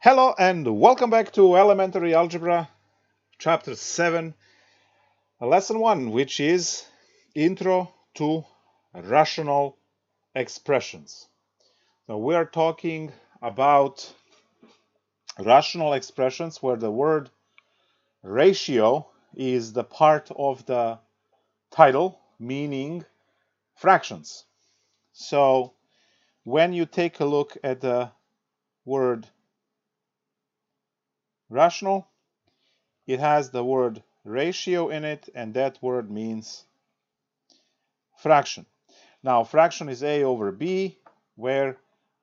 Hello and welcome back to Elementary Algebra, Chapter 7, Lesson 1, which is Intro to Rational Expressions. So we are talking about rational expressions where the word ratio is the part of the title, meaning fractions. So when you take a look at the word rational, it has the word ratio in it, and that word means fraction. Now, fraction is a over b, where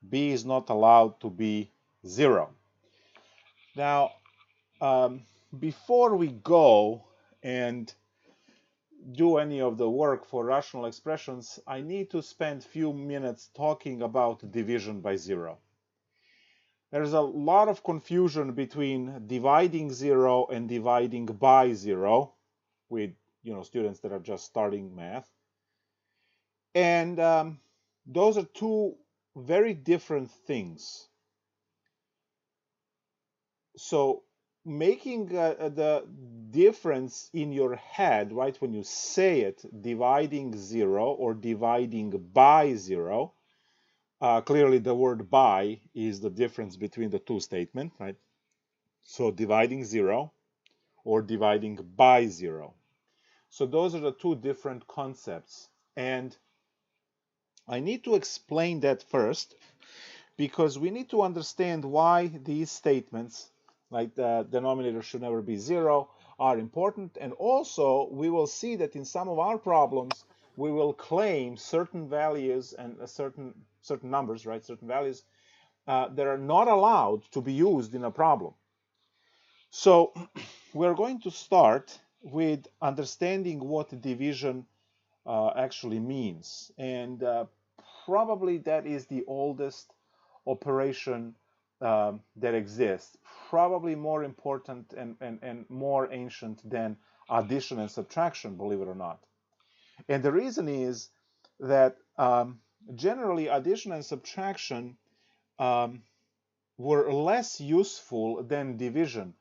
b is not allowed to be 0. Now, before we go and do any of the work for rational expressions, I need to spend a few minutes talking about division by 0. There's a lot of confusion between dividing 0 and dividing by 0 with students that are just starting math. And those are two very different things. So making the difference in your head, right, when you say it, dividing 0 or dividing by 0, clearly the word by is the difference between the two statements, right? So dividing 0 or dividing by 0. So those are the two different concepts. And I need to explain that first, because we need to understand why these statements, like the denominator should never be 0, are important. And also, we will see that in some of our problems, we will claim certain values and certain numbers, right, certain values that are not allowed to be used in a problem. So we're going to start with understanding what division actually means. And probably that is the oldest operation that exists. Probably more important and more ancient than addition and subtraction, believe it or not. And the reason is that generally addition and subtraction were less useful than division,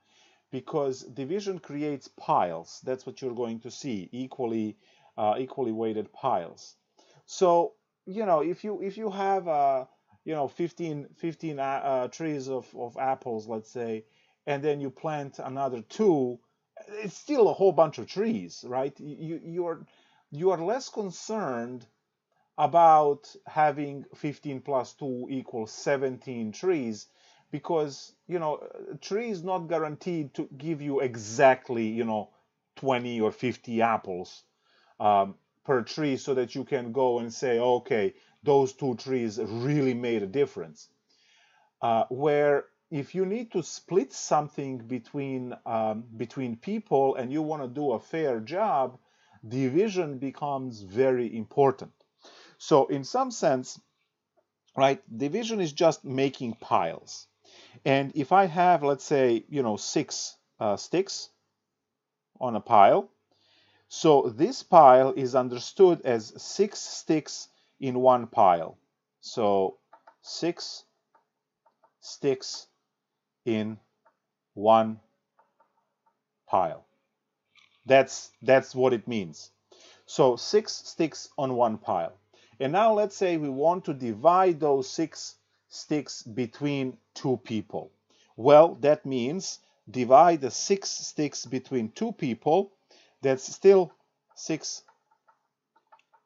because division creates piles. That's what you're going to see, equally weighted piles. So if you have 15 trees of apples, let's say, and then you plant another 2, it's still a whole bunch of trees, right? You are less concerned about having 15 plus 2 equals 17 trees, because a tree is not guaranteed to give you exactly 20 or 50 apples per tree, so that you can go and say, okay, those 2 trees really made a difference. Where if you need to split something between people and you want to do a fair job, division becomes very important. So in some sense, right, division is just making piles. And if I have, let's say, 6 sticks on a pile, so this pile is understood as 6 sticks in one pile. So 6 sticks in one pile. That's what it means. So 6 sticks on one pile. And now let's say we want to divide those 6 sticks between 2 people. Well, that means divide the 6 sticks between 2 people. That's still 6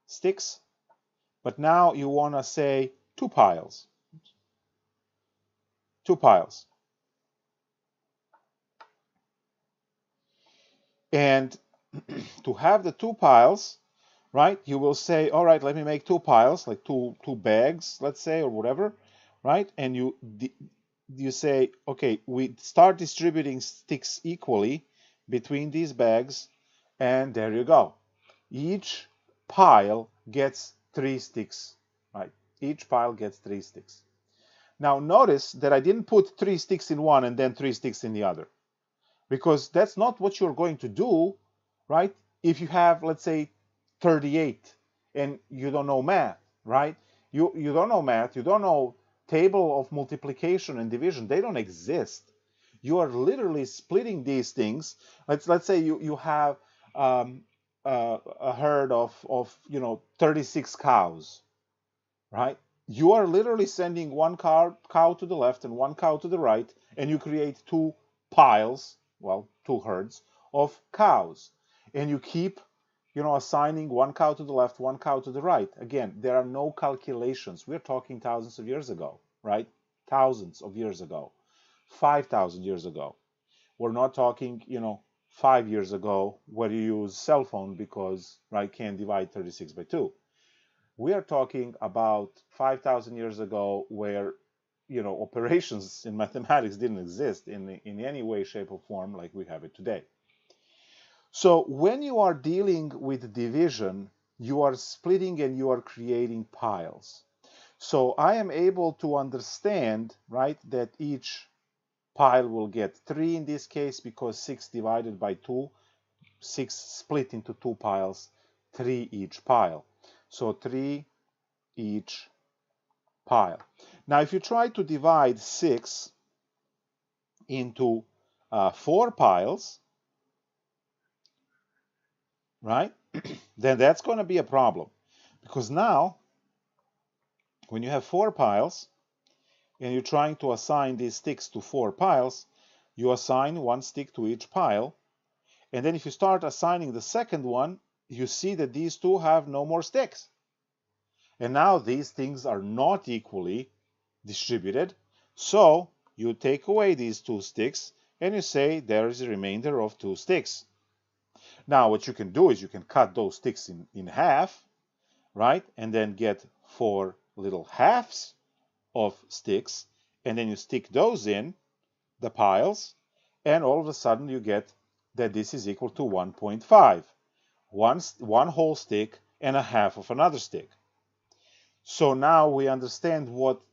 sticks. But now you want to say 2 piles. 2 piles. And to have the 2 piles, right, you will say, all right, let me make 2 piles, like two bags, let's say, or whatever, right? And you say, okay, we start distributing sticks equally between these bags, and there you go. Each pile gets 3 sticks, right? Each pile gets 3 sticks. Now notice that I didn't put 3 sticks in one and then 3 sticks in the other, because that's not what you're going to do, right? If you have, let's say, 38 and you don't know math, right? You don't know math, you don't know table of multiplication and division, they don't exist. You are literally splitting these things. Let's say you have a herd of 36 cows, right? You are literally sending one cow to the left and one cow to the right, and you create two piles, well, two herds of cows, and you keep assigning one cow to the left, one cow to the right. Again, there are no calculations. We're talking thousands of years ago, right? Thousands of years ago, 5,000 years ago. We're not talking, 5 years ago where you use cell phone because, right, can't divide 36 by 2. We are talking about 5,000 years ago where, operations in mathematics didn't exist in any way, shape, or form like we have it today. So when you are dealing with division, you are splitting and you are creating piles. So I am able to understand, right, that each pile will get 3 in this case because 6 divided by 2, 6 split into 2 piles, 3 each pile. So 3 each pile. Now if you try to divide 6 into 4 piles, right, then that's going to be a problem. Because now, when you have 4 piles, and you're trying to assign these sticks to 4 piles, you assign 1 stick to each pile, and then if you start assigning the second one, you see that these two have no more sticks. And now these things are not equally distributed, so you take away these 2 sticks, and you say there is a remainder of 2 sticks. Now what you can do is you can cut those sticks in half, right, and then get 4 little halves of sticks, and then you stick those in the piles, and all of a sudden you get that this is equal to 1.5. One whole stick and a half of another stick. So now we understand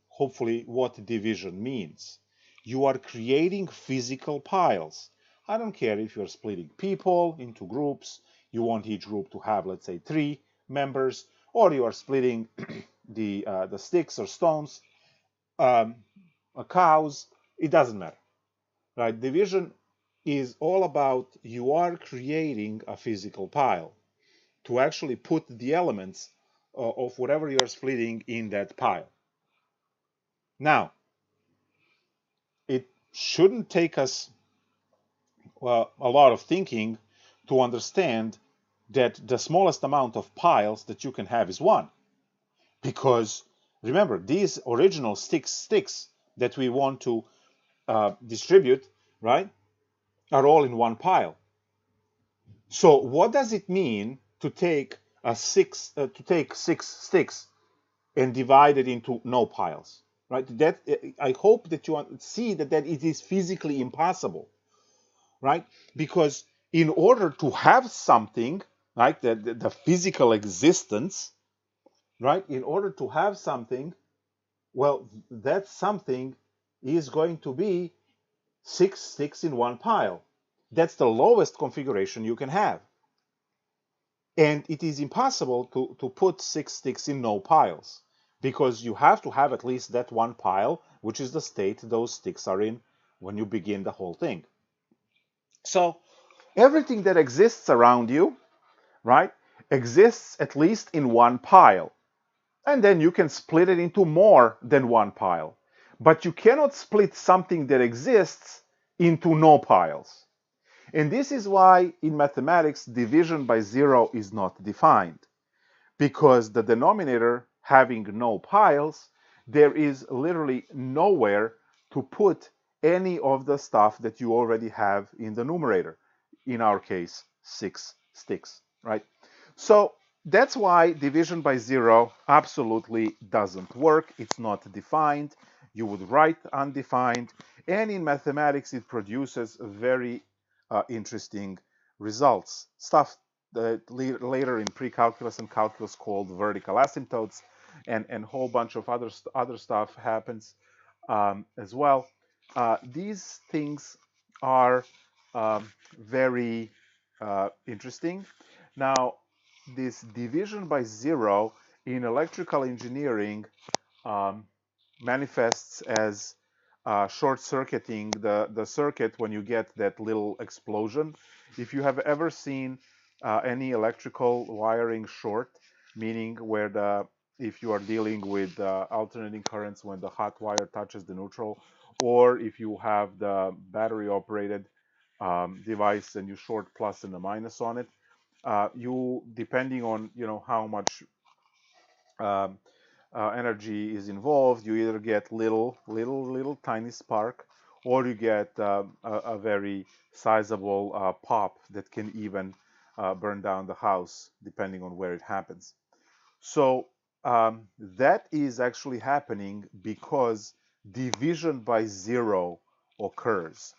hopefully what division means. You are creating physical piles. I don't care if you're splitting people into groups, you want each group to have, let's say, 3 members, or you are splitting the sticks or stones, cows, it doesn't matter, right? Division is all about you are creating a physical pile to actually put the elements of whatever you're splitting in that pile. Now, it shouldn't take us a lot of thinking to understand that the smallest amount of piles that you can have is 1. Because remember, these original sticks that we want to distribute, right, are all in one pile. So what does it mean to take 6 sticks and divide it into no piles, right? That I hope that you see that it is physically impossible, right? Because in order to have something, right, the physical existence, right, in order to have something, well, that something is going to be 6 sticks in one pile. That's the lowest configuration you can have. And it is impossible to put 6 sticks in no piles, because you have to have at least that one pile, which is the state those sticks are in when you begin the whole thing. So everything that exists around you, right, exists at least in one pile. And then you can split it into more than one pile. But you cannot split something that exists into no piles. And this is why in mathematics division by 0 is not defined. Because the denominator having no piles, there is literally nowhere to put any of the stuff that you already have in the numerator. In our case, 6 sticks, right? So that's why division by 0 absolutely doesn't work. It's not defined. You would write undefined. And in mathematics, it produces very interesting results. Stuff that later in pre-calculus and calculus called vertical asymptotes, and a whole bunch of other stuff happens as well. These things are very interesting. Now, this division by 0 in electrical engineering manifests as short-circuiting the circuit when you get that little explosion. If you have ever seen any electrical wiring short, meaning where if you are dealing with alternating currents when the hot wire touches the neutral, or if you have the battery operated device and you short plus and a minus on it, you, depending on how much um, energy is involved, you either get little tiny spark, or you get a very sizable pop that can even burn down the house, depending on where it happens. So that is actually happening because division by zero occurs.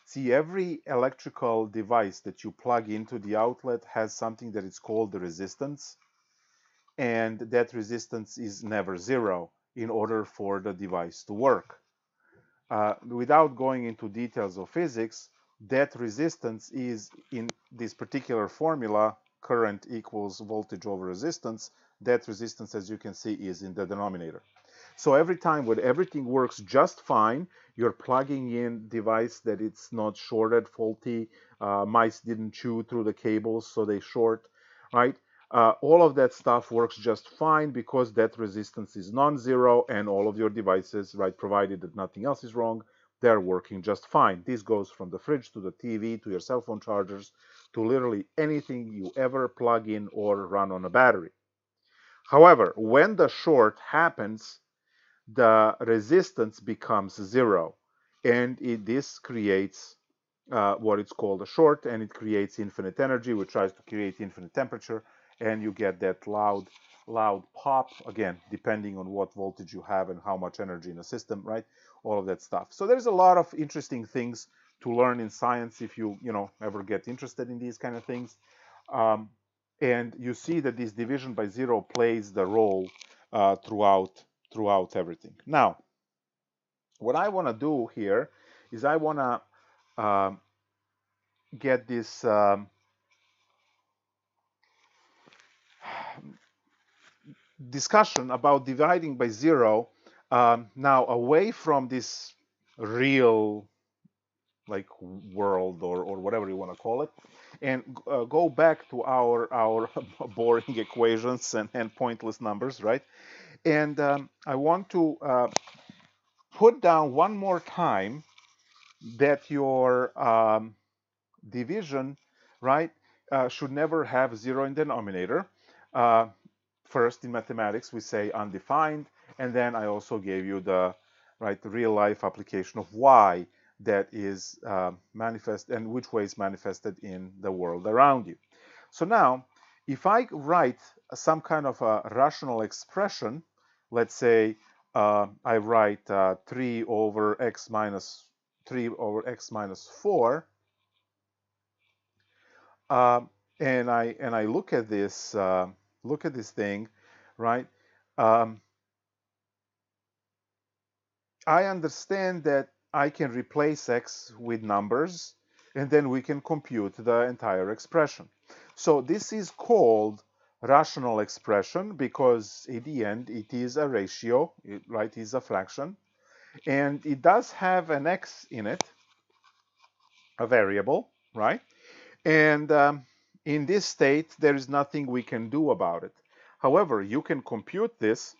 See, every electrical device that you plug into the outlet has something that is called the resistance, and that resistance is never zero in order for the device to work. Without going into details of physics, that resistance is, in this particular formula, current equals voltage over resistance. That resistance, as you can see, is in the denominator. So every time when everything works just fine, you're plugging in device that it's not shorted, faulty, mice didn't chew through the cables, so they short, right? All of that stuff works just fine because that resistance is non-zero, and all of your devices, right, provided that nothing else is wrong, they're working just fine. This goes from the fridge to the TV to your cell phone chargers to literally anything you ever plug in or run on a battery. However, when the short happens, the resistance becomes zero, and this creates what it's called a short, and it creates infinite energy, which tries to create infinite temperature, and you get that loud pop, again, depending on what voltage you have and how much energy in the system, right? All of that stuff. So there's a lot of interesting things to learn in science if you ever get interested in these kind of things. And you see that this division by zero plays the role throughout everything. Now, what I want to do here is I want to get this discussion about dividing by zero now away from this real like world or whatever you want to call it, and go back to our boring equations and pointless numbers, right? And I want to put down one more time that your division, right, should never have zero in denominator. Uh, First, in mathematics, we say undefined, and then I also gave you the real life application of why that is manifest and which way is manifested in the world around you. So now, if I write some kind of a rational expression, let's say I write 3 over x minus 4, and I look at this thing, right? I understand that I can replace x with numbers, and then we can compute the entire expression. So this is called rational expression because in the end it is a ratio, right? It is a fraction, and it does have an x in it, a variable, right? And in this state, there is nothing we can do about it. However, you can compute this.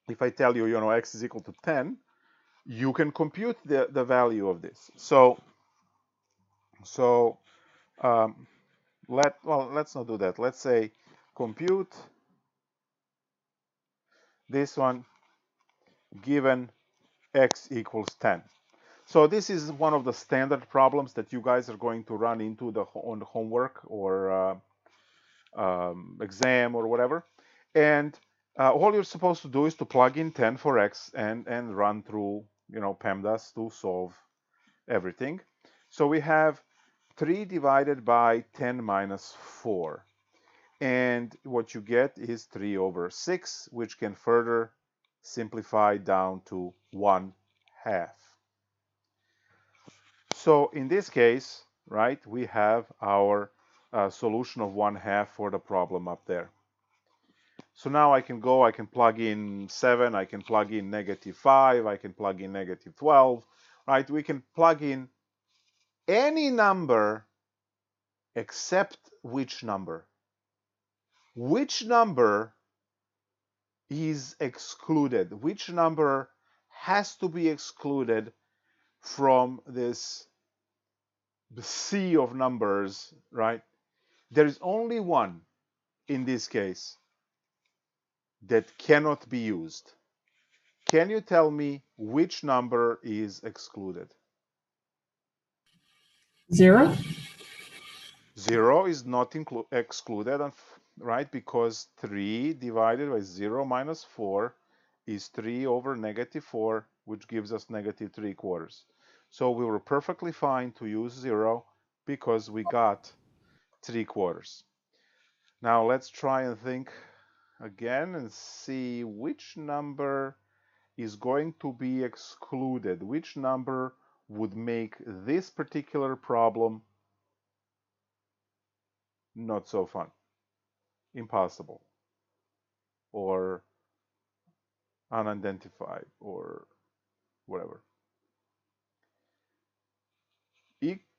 If I tell you, x is equal to 10, you can compute the value of this. So let's not do that. Let's say compute this one given x equals 10. So this is one of the standard problems that you guys are going to run into on the homework or exam or whatever. And all you're supposed to do is to plug in 10 for x and run through PEMDAS to solve everything. So we have 3 divided by 10 minus 4. And what you get is 3 over 6, which can further simplify down to 1/2. So in this case, right, we have our solution of 1/2 for the problem up there. So now I can go, I can plug in 7, I can plug in -5, I can plug in -12, right? We can plug in any number except which number? Which number is excluded? Which number has to be excluded from this sea of numbers, right? There is only one in this case that cannot be used. Can you tell me which number is excluded? 0. 0 is not excluded, right? Because 3 divided by 0 minus 4 is 3 over -4, which gives us -3/4. So we were perfectly fine to use 0 because we got 3/4. Now let's try and think again and see which number is going to be excluded. Which number would make this particular problem not so fun, impossible, or unidentified, or whatever.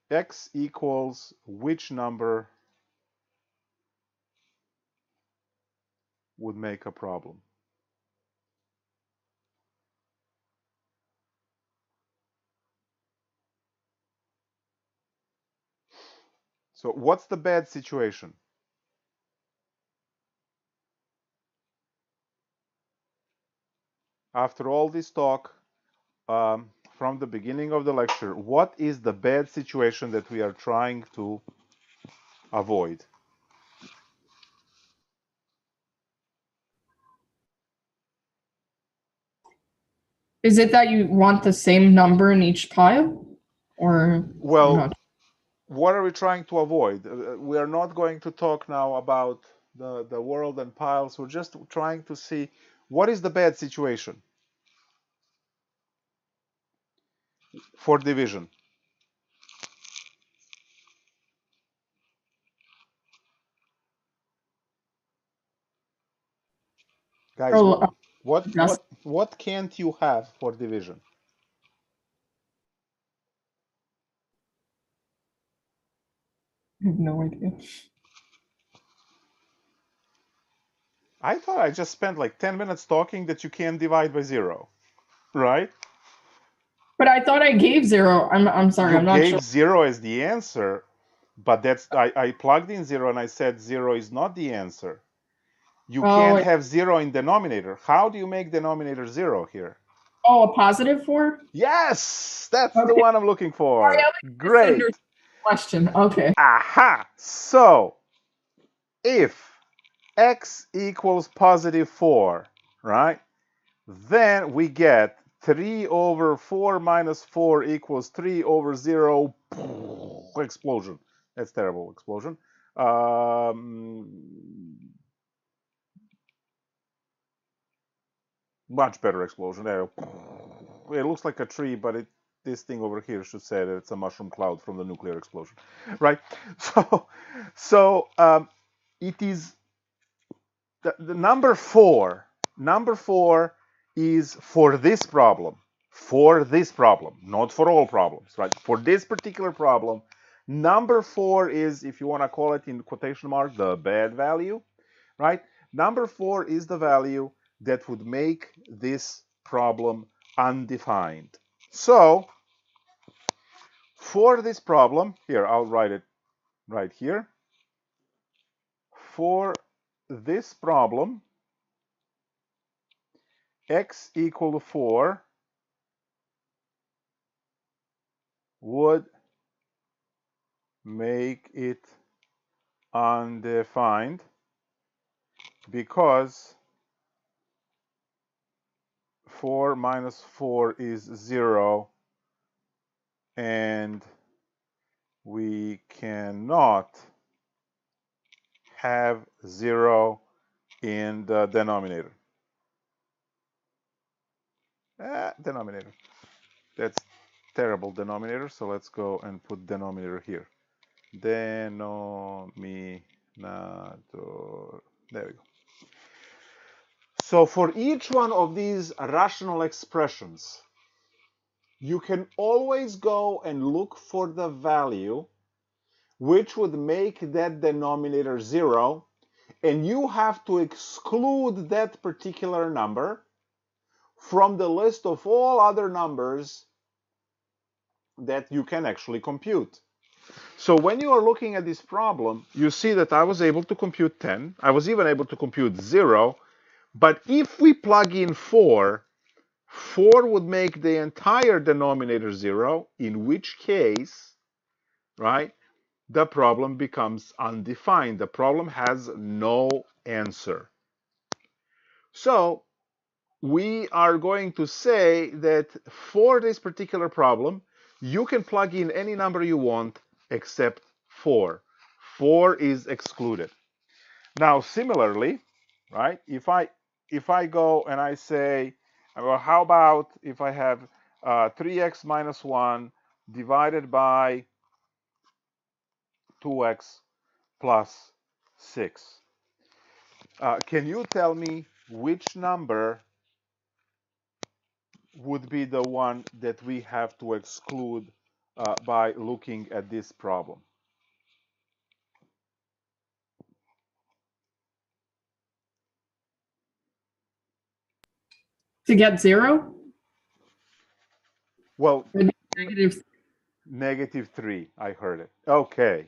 X equals which number would make a problem? So what's the bad situation? After all this talk, from the beginning of the lecture, what is the bad situation that we are trying to avoid? Is it that you want the same number in each pile? Or Well, not? what are we trying to avoid? We are not going to talk now about the world and piles. We're just trying to see what is the bad situation for division. Guys, Oh, what can't you have for division? I have no idea. I thought I just spent like 10 minutes talking that you can't divide by 0, right? But I thought I gave 0. I'm sorry, You I'm not gave sure. 0 as the answer, but I plugged in 0 and I said 0 is not the answer. You can't have 0 in denominator. How do you make denominator 0 here? Oh, a +4? Yes, that's the one I'm looking for. Great. Question. Okay. Aha. So if x equals +4, right? Then we get 3 over 4 minus 4 equals 3 over 0. Explosion. That's terrible. Explosion. Much better explosion. There. It looks like a tree, but this thing over here should say that it's a mushroom cloud from the nuclear explosion, right? So it is the number 4. Number 4 is for this problem. For this problem, not for all problems, right? For this particular problem, number 4 is, if you want to call it in quotation mark, the bad value, right? Number 4 is the value that would make this problem undefined. So, for this problem, here, I'll write it right here. For this problem, x equal to 4 would make it undefined because 4 minus 4 is 0, and we cannot have 0 in the denominator. Denominator. That's terrible denominator, so let's go and put denominator here. Denominator. There we go. So for each one of these rational expressions, you can always go and look for the value which would make that denominator 0, and you have to exclude that particular number from the list of all other numbers that you can actually compute. So when you are looking at this problem, you see that I was able to compute 10. I was even able to compute 0. But if we plug in 4, 4 would make the entire denominator 0, in which case, right, the problem becomes undefined. The problem has no answer. So we are going to say that for this particular problem, you can plug in any number you want except 4. 4 is excluded. Now, similarly, right, if I go and I say, well, how about if I have 3x minus 1 divided by 2x plus 6. Can you tell me which number would be the one that we have to exclude by looking at this problem? To get 0? Well, Negative. -3, I heard it. Okay.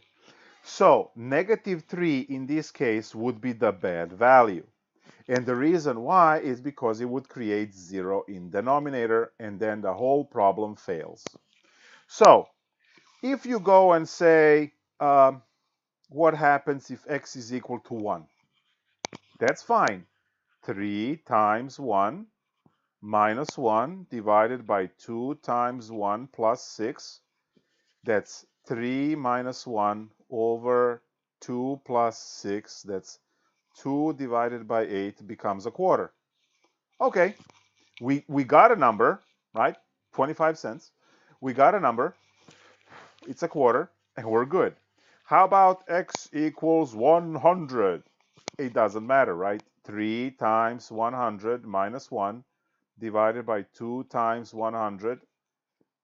So -3 in this case would be the bad value. And the reason why is because it would create 0 in denominator, and then the whole problem fails. So if you go and say, what happens if x is equal to 1? That's fine. 3 times 1 minus 1 divided by 2 times 1 plus 6. That's 3 minus 1 over 2 plus 6. That's 2 divided by 8 becomes a quarter. Okay, we got a number, right? 25 cents. We got a number. It's a quarter, and we're good. How about x equals 100? It doesn't matter, right? 3 times 100 minus 1 divided by 2 times 100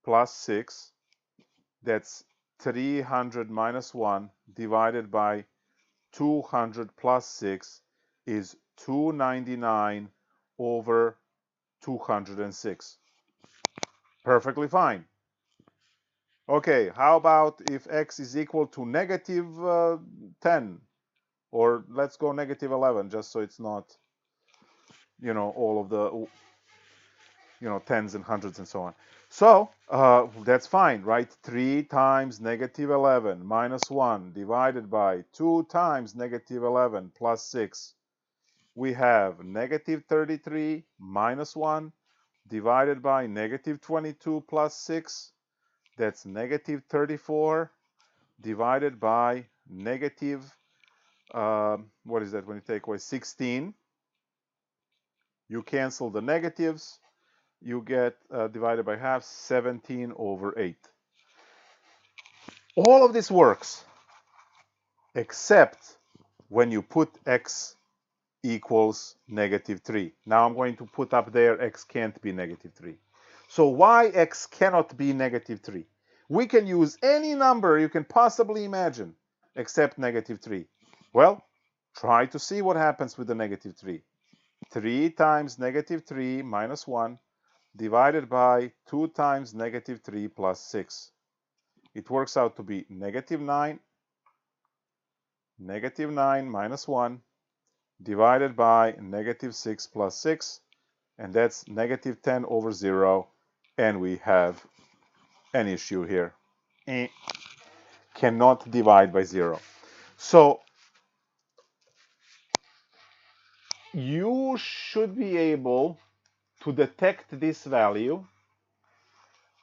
plus 6. That's 300 minus 1 divided by 200 plus 6 is 299 over 206. Perfectly fine. Okay, how about if x is equal to negative 10? Or let's go negative 11, just so it's not, all of the, tens and hundreds and so on. So that's fine, right? 3 times negative 11 minus 1 divided by 2 times negative 11 plus 6. We have negative 33 minus 1 divided by negative 22 plus 6. That's negative 34 divided by negative, what is that when you take away 16? You cancel the negatives. You get divided by half, 17 over 8. All of this works, except when you put x equals negative 3. Now I'm going to put up there x can't be negative 3. So why x cannot be negative 3? We can use any number you can possibly imagine except negative 3. Well, try to see what happens with the negative 3. 3 times negative 3 minus 1 divided by 2 times negative 3 plus 6. It works out to be negative 9 minus 1 divided by negative 6 plus 6, and that's negative 10 over 0, and we have an issue here. Cannot divide by 0. So you should be able to detect this value,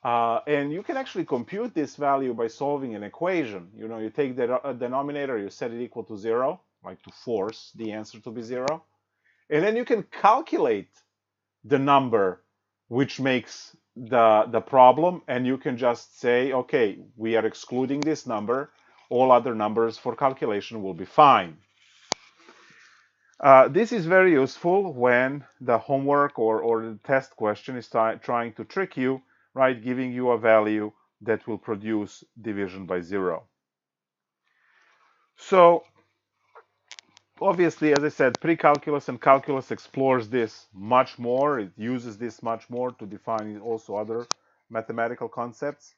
and you can actually compute this value by solving an equation. You take the denominator, you set it equal to 0, like to force the answer to be 0, and then you can calculate the number which makes the problem, and you can just say, okay, we are excluding this number, all other numbers for calculation will be fine. This is very useful when the homework or the test question is trying to trick you, right? Giving you a value that will produce division by 0. So obviously, as I said, pre-calculus and calculus explores this much more. It uses this much more to define also other mathematical concepts.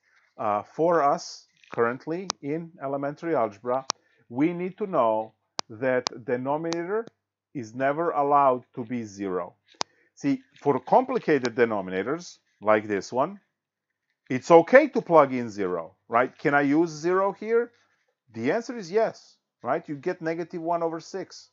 For us, currently in elementary algebra, we need to know that denominator is never allowed to be 0. See, for complicated denominators, like this one, it's okay to plug in 0, right? Can I use 0 here? The answer is yes, right? You get -1/6.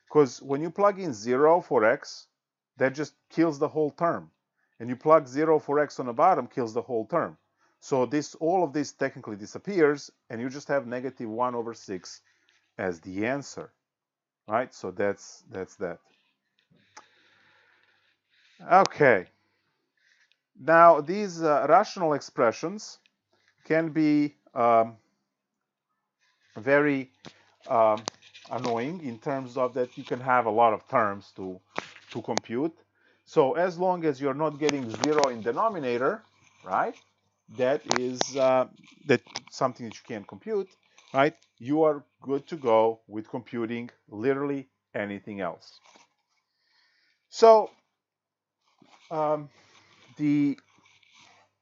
Because when you plug in 0 for x, that just kills the whole term. And you plug 0 for x on the bottom, kills the whole term. So all of this technically disappears, and you just have -1/6 as the answer, right? So that's that. Okay. Now, these rational expressions can be very annoying in terms of that you can have a lot of terms to compute. So as long as you're not getting 0 in denominator, right, that is that something that you can't compute, right, you are good to go with computing literally anything else. So the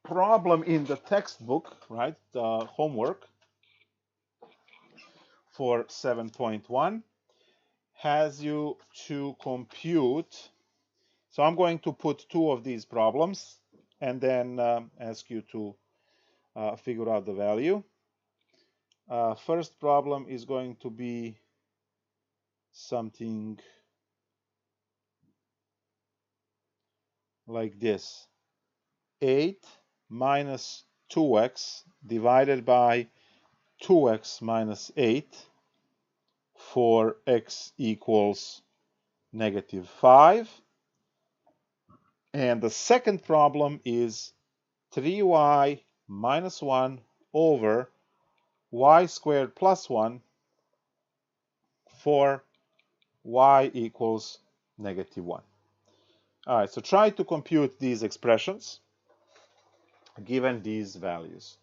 problem in the textbook, right, the homework for 7.1 has you to compute. So I'm going to put 2 of these problems and then ask you to figure out the value. First problem is going to be something like this. 8 minus 2x divided by 2x minus 8 for x equals -5. And the second problem is 3y minus 1 over y squared plus 1 for y equals -1. All right, so try to compute these expressions given these values.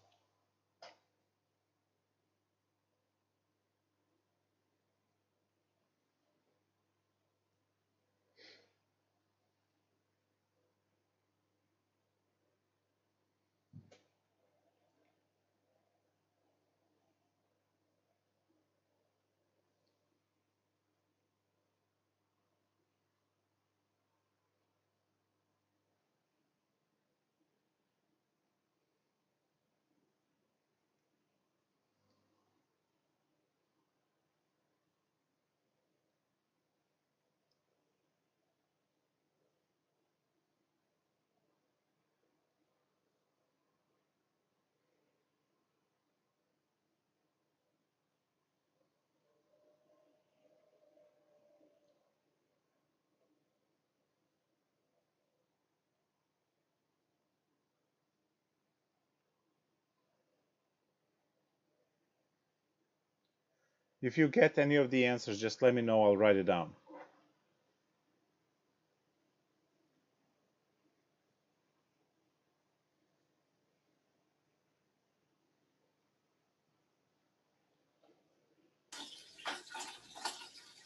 If you get any of the answers, just let me know. I'll write it down.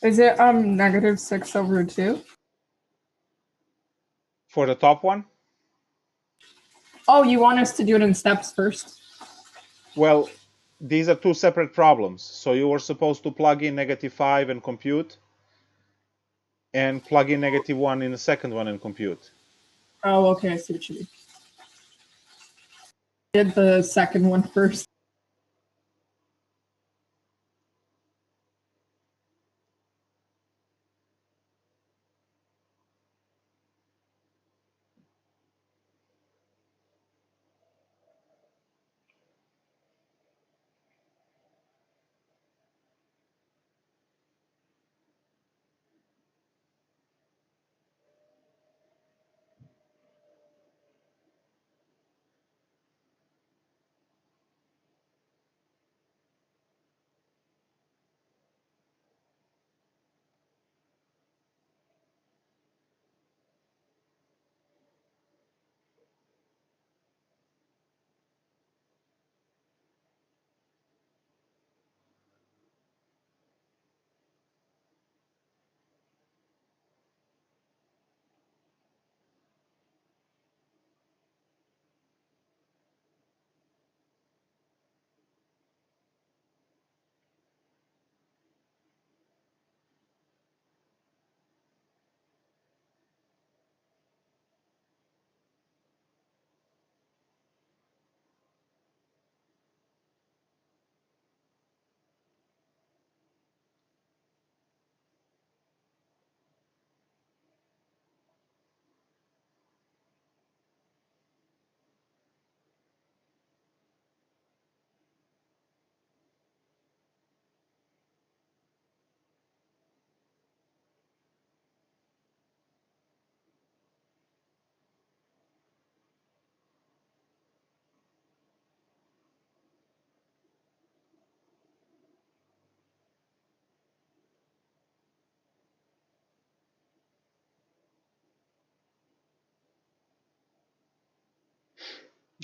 Is it -6/2? For the top one? Oh, you want us to do it in steps first? Well, these are 2 separate problems. So you were supposed to plug in -5 and compute, and plug in -1 in the second one and compute. Oh, okay, I see what you mean. Did the second one first.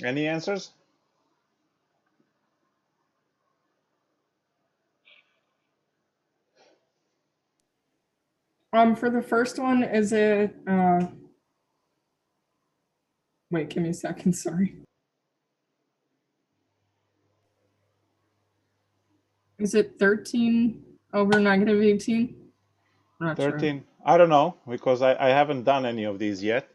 Any answers? For the first one, is it wait, give me a second, sorry. Is it 13 over negative 18? I'm not 13. sure. I don't know because I haven't done any of these yet.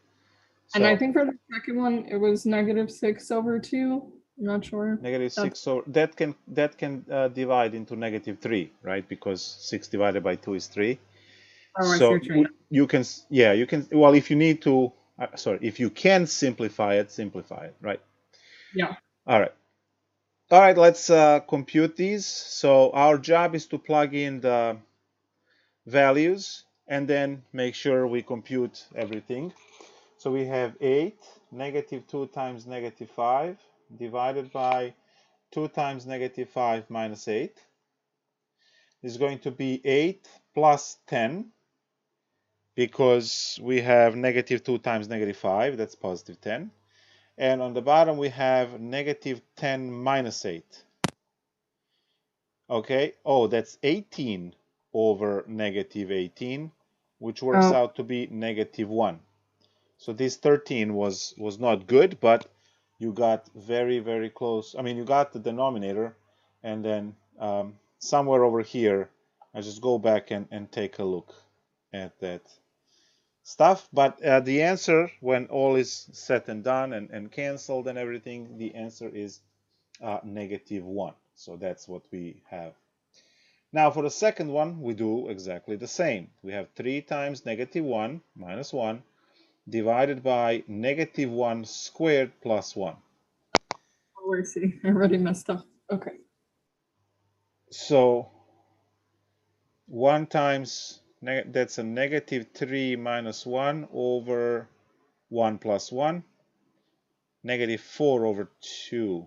And I So think for the second one, it was negative 6 over 2. I'm not sure. negative That's, 6, so that can divide into negative 3, right? Because 6 divided by 2 is 3. oh, I see So what you mean. you can, yeah, you can, well, if you need to, sorry, if you can simplify it, right? Yeah. All right. All right, let's compute these. So our job is to plug in the values and then make sure we compute everything. So we have 8, negative 2 times negative 5, divided by 2 times negative 5 minus 8. Is going to be 8 plus 10, because we have negative 2 times negative 5, that's positive 10. And on the bottom we have negative 10 minus 8. Okay, oh, that's 18 over negative 18, which works Oh, out to be negative 1. So this 13 was not good, but you got very, very close. I mean, you got the denominator, and then somewhere over here, I just go back and take a look at that stuff. But the answer, when all is said and done and canceled and everything, the answer is negative 1. So that's what we have. Now for the second one, we do exactly the same. We have 3 times negative 1 minus 1 divided by negative 1 squared plus 1. oh, I see. I already messed up. Okay. So 1 times, that's a negative 3 minus 1 over 1 plus 1, negative 4 over 2.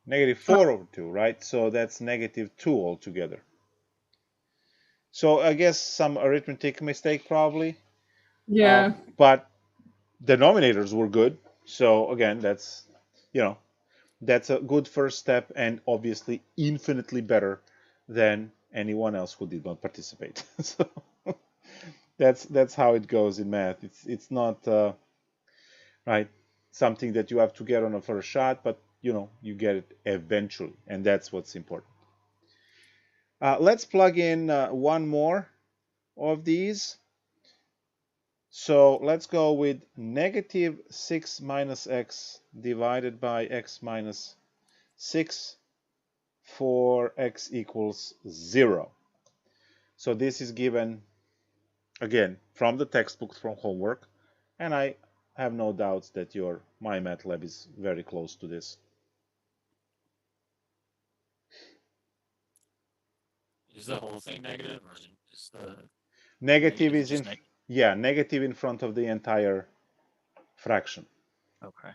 Negative 4 over 2, right? So that's negative 2 altogether. So I guess some arithmetic mistake probably. Yeah. But denominators were good. So again, that's, that's a good first step, and obviously infinitely better than anyone else who did not participate. So that's how it goes in math. It's not right, something that you have to get on a first shot, but you get it eventually, and that's what's important. Let's plug in one more of these. So let's go with negative 6 minus x divided by x minus 6 for x equals 0. So this is given, again, from the textbook, from homework, and I have no doubts that your MyMathLab is very close to this. Is the whole thing negative, or is it just the Negative is just negative in front of the entire fraction. Okay.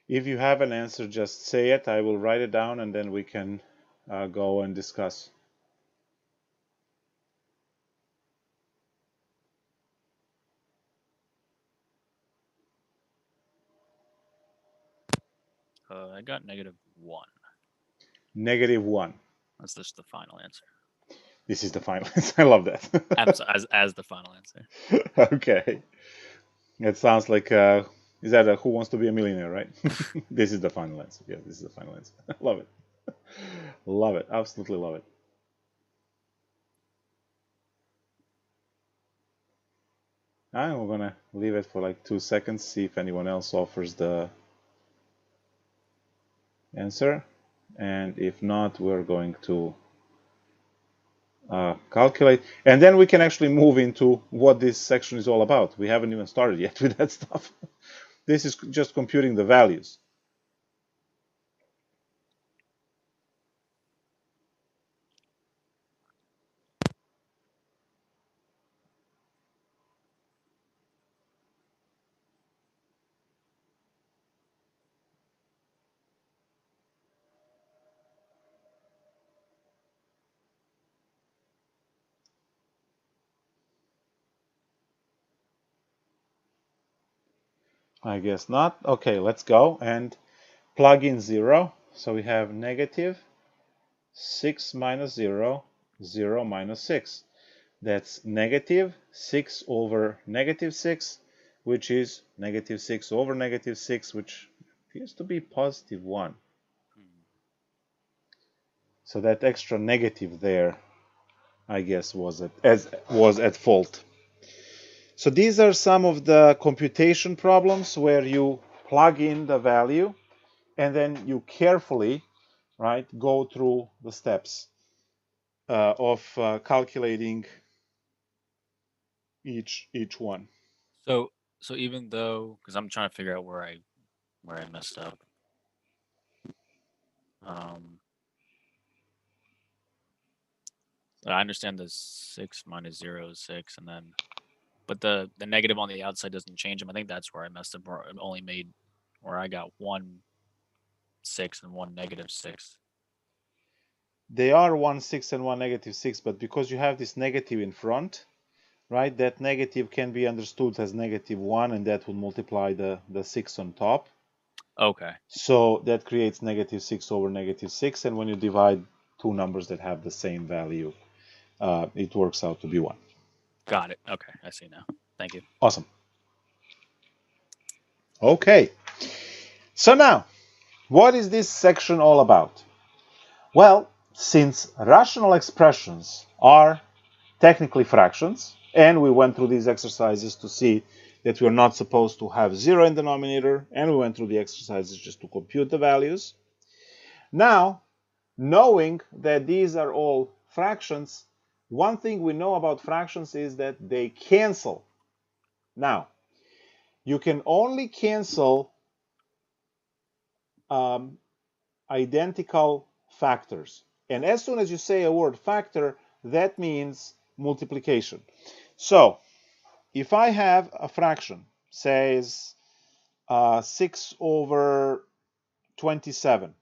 If you have an answer, just say it. I will write it down, and then we can go and discuss. I got -1. -1. That's just the final answer. This is the final answer. I love that. as the final answer. Okay. It sounds like, is that a Who Wants to Be a Millionaire, right? This is the final answer. Yeah, this is the final answer. Love it. Love it. Absolutely love it. I'm gonna leave it for like 2 seconds, see if anyone else offers the answer. And if not, we're going to calculate. And then we can actually move into what this section is all about. We haven't even started yet with that stuff. This is just computing the values. I guess not. Okay, let's go and plug in 0. So we have negative 6 minus 0, 0 minus 6. That's negative 6 over negative 6, which is negative 6 over negative 6, which appears to be positive 1. So that extra negative there, I guess, was at fault. So these are some of the computation problems where you plug in the value and then you carefully, right, go through the steps of calculating each one. So even though, because I'm trying to figure out where I messed up. I understand the 6 minus 0 is 6, and then, but the negative on the outside doesn't change them. I think that's where I messed up, where it only made, where I got 1 6 and 1 negative 6. They are 1 6 and 1 negative 6, but because you have this negative in front, right, that negative can be understood as negative 1, and that will multiply the 6 on top. Okay. So that creates negative 6 over negative 6, and when you divide two numbers that have the same value, it works out to be 1. Got it. Okay, I see now. Thank you. Awesome. Okay. So now, what is this section all about? Well, since rational expressions are technically fractions, and we went through these exercises to see that we're not supposed to have 0 in the denominator, and we went through the exercises just to compute the values. Now, knowing that these are all fractions, one thing we know about fractions is that they cancel. Now, you can only cancel identical factors. And as soon as you say a word factor, that means multiplication. So, if I have a fraction, says 6 over 27,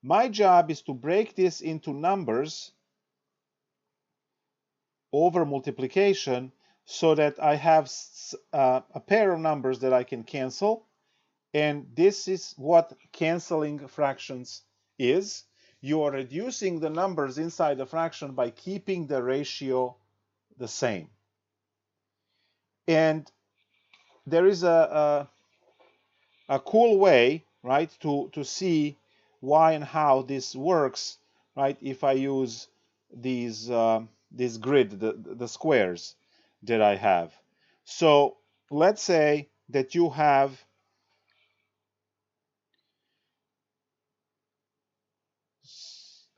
my job is to break this into numbers over multiplication so that I have a pair of numbers that I can cancel. And this is what canceling fractions is. You are reducing the numbers inside the fraction by keeping the ratio the same. And there is a cool way, right, to see why and how this works, right, if I use these this grid, the squares that I have. So let's say that you have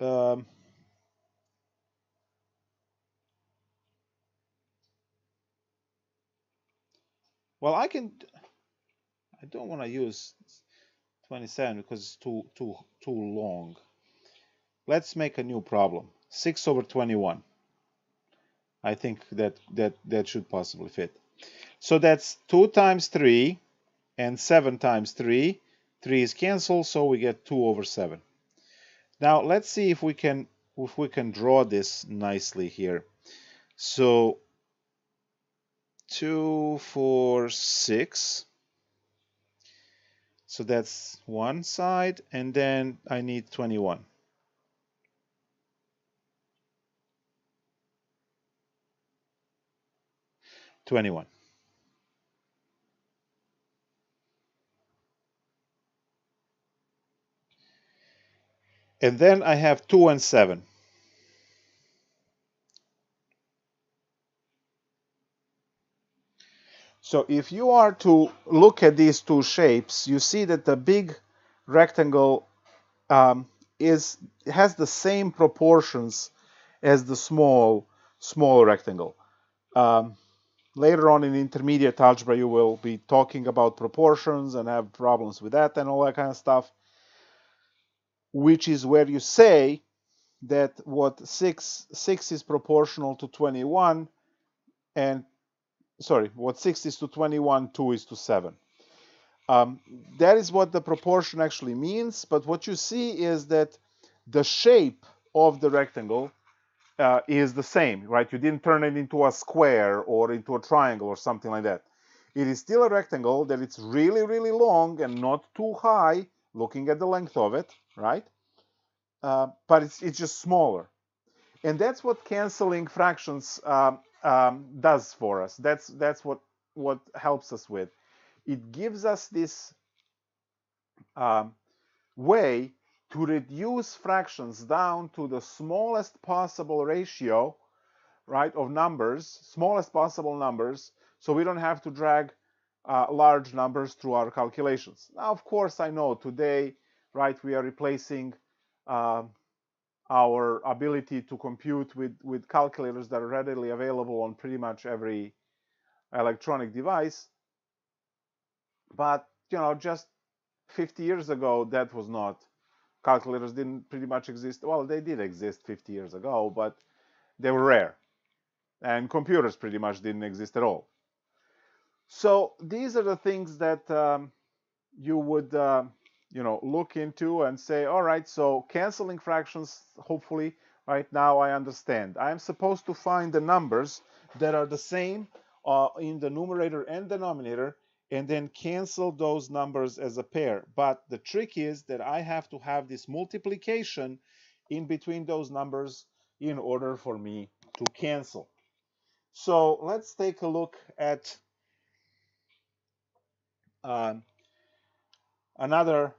well, I don't want to use 27 because it's too long. Let's make a new problem. 6 over 21. I think that should possibly fit. So that's 2 times 3 and 7 times 3. 3 is cancelled, so we get 2 over 7. Now let's see if we can draw this nicely here. So 2, 4, 6. So that's one side, and then I need 21. And then I have 2 and 7. So if you are to look at these two shapes, you see that the big rectangle has the same proportions as the small rectangle. Later on in intermediate algebra, you will be talking about proportions and have problems with that and all that kind of stuff, which is where you say that what 6 is proportional to 21, and sorry, what 6 is to 21, 2 is to 7. That is what the proportion actually means, but what you see is that the shape of the rectangle is the same, right? You didn't turn it into a square or into a triangle or something like that. It is still a rectangle that it's really, really long and not too high, looking at the length of it, right? But it's just smaller. And that's what canceling fractions does for us. That's what helps us with. It gives us this way to reduce fractions down to the smallest possible ratio, right, of numbers, smallest possible numbers, so we don't have to drag large numbers through our calculations. Now, of course, I know today, right, we are replacing our ability to compute with calculators that are readily available on pretty much every electronic device. But, you know, just 50 years ago, that was not. Calculators didn't pretty much exist. Well, they did exist 50 years ago, but they were rare. And computers pretty much didn't exist at all. So these are the things that you would, you know, look into and say, all right, so canceling fractions, hopefully, right now I understand. I am supposed to find the numbers that are the same in the numerator and denominator, and then cancel those numbers as a pair. But the trick is that I have to have this multiplication in between those numbers in order for me to cancel. So let's take a look at another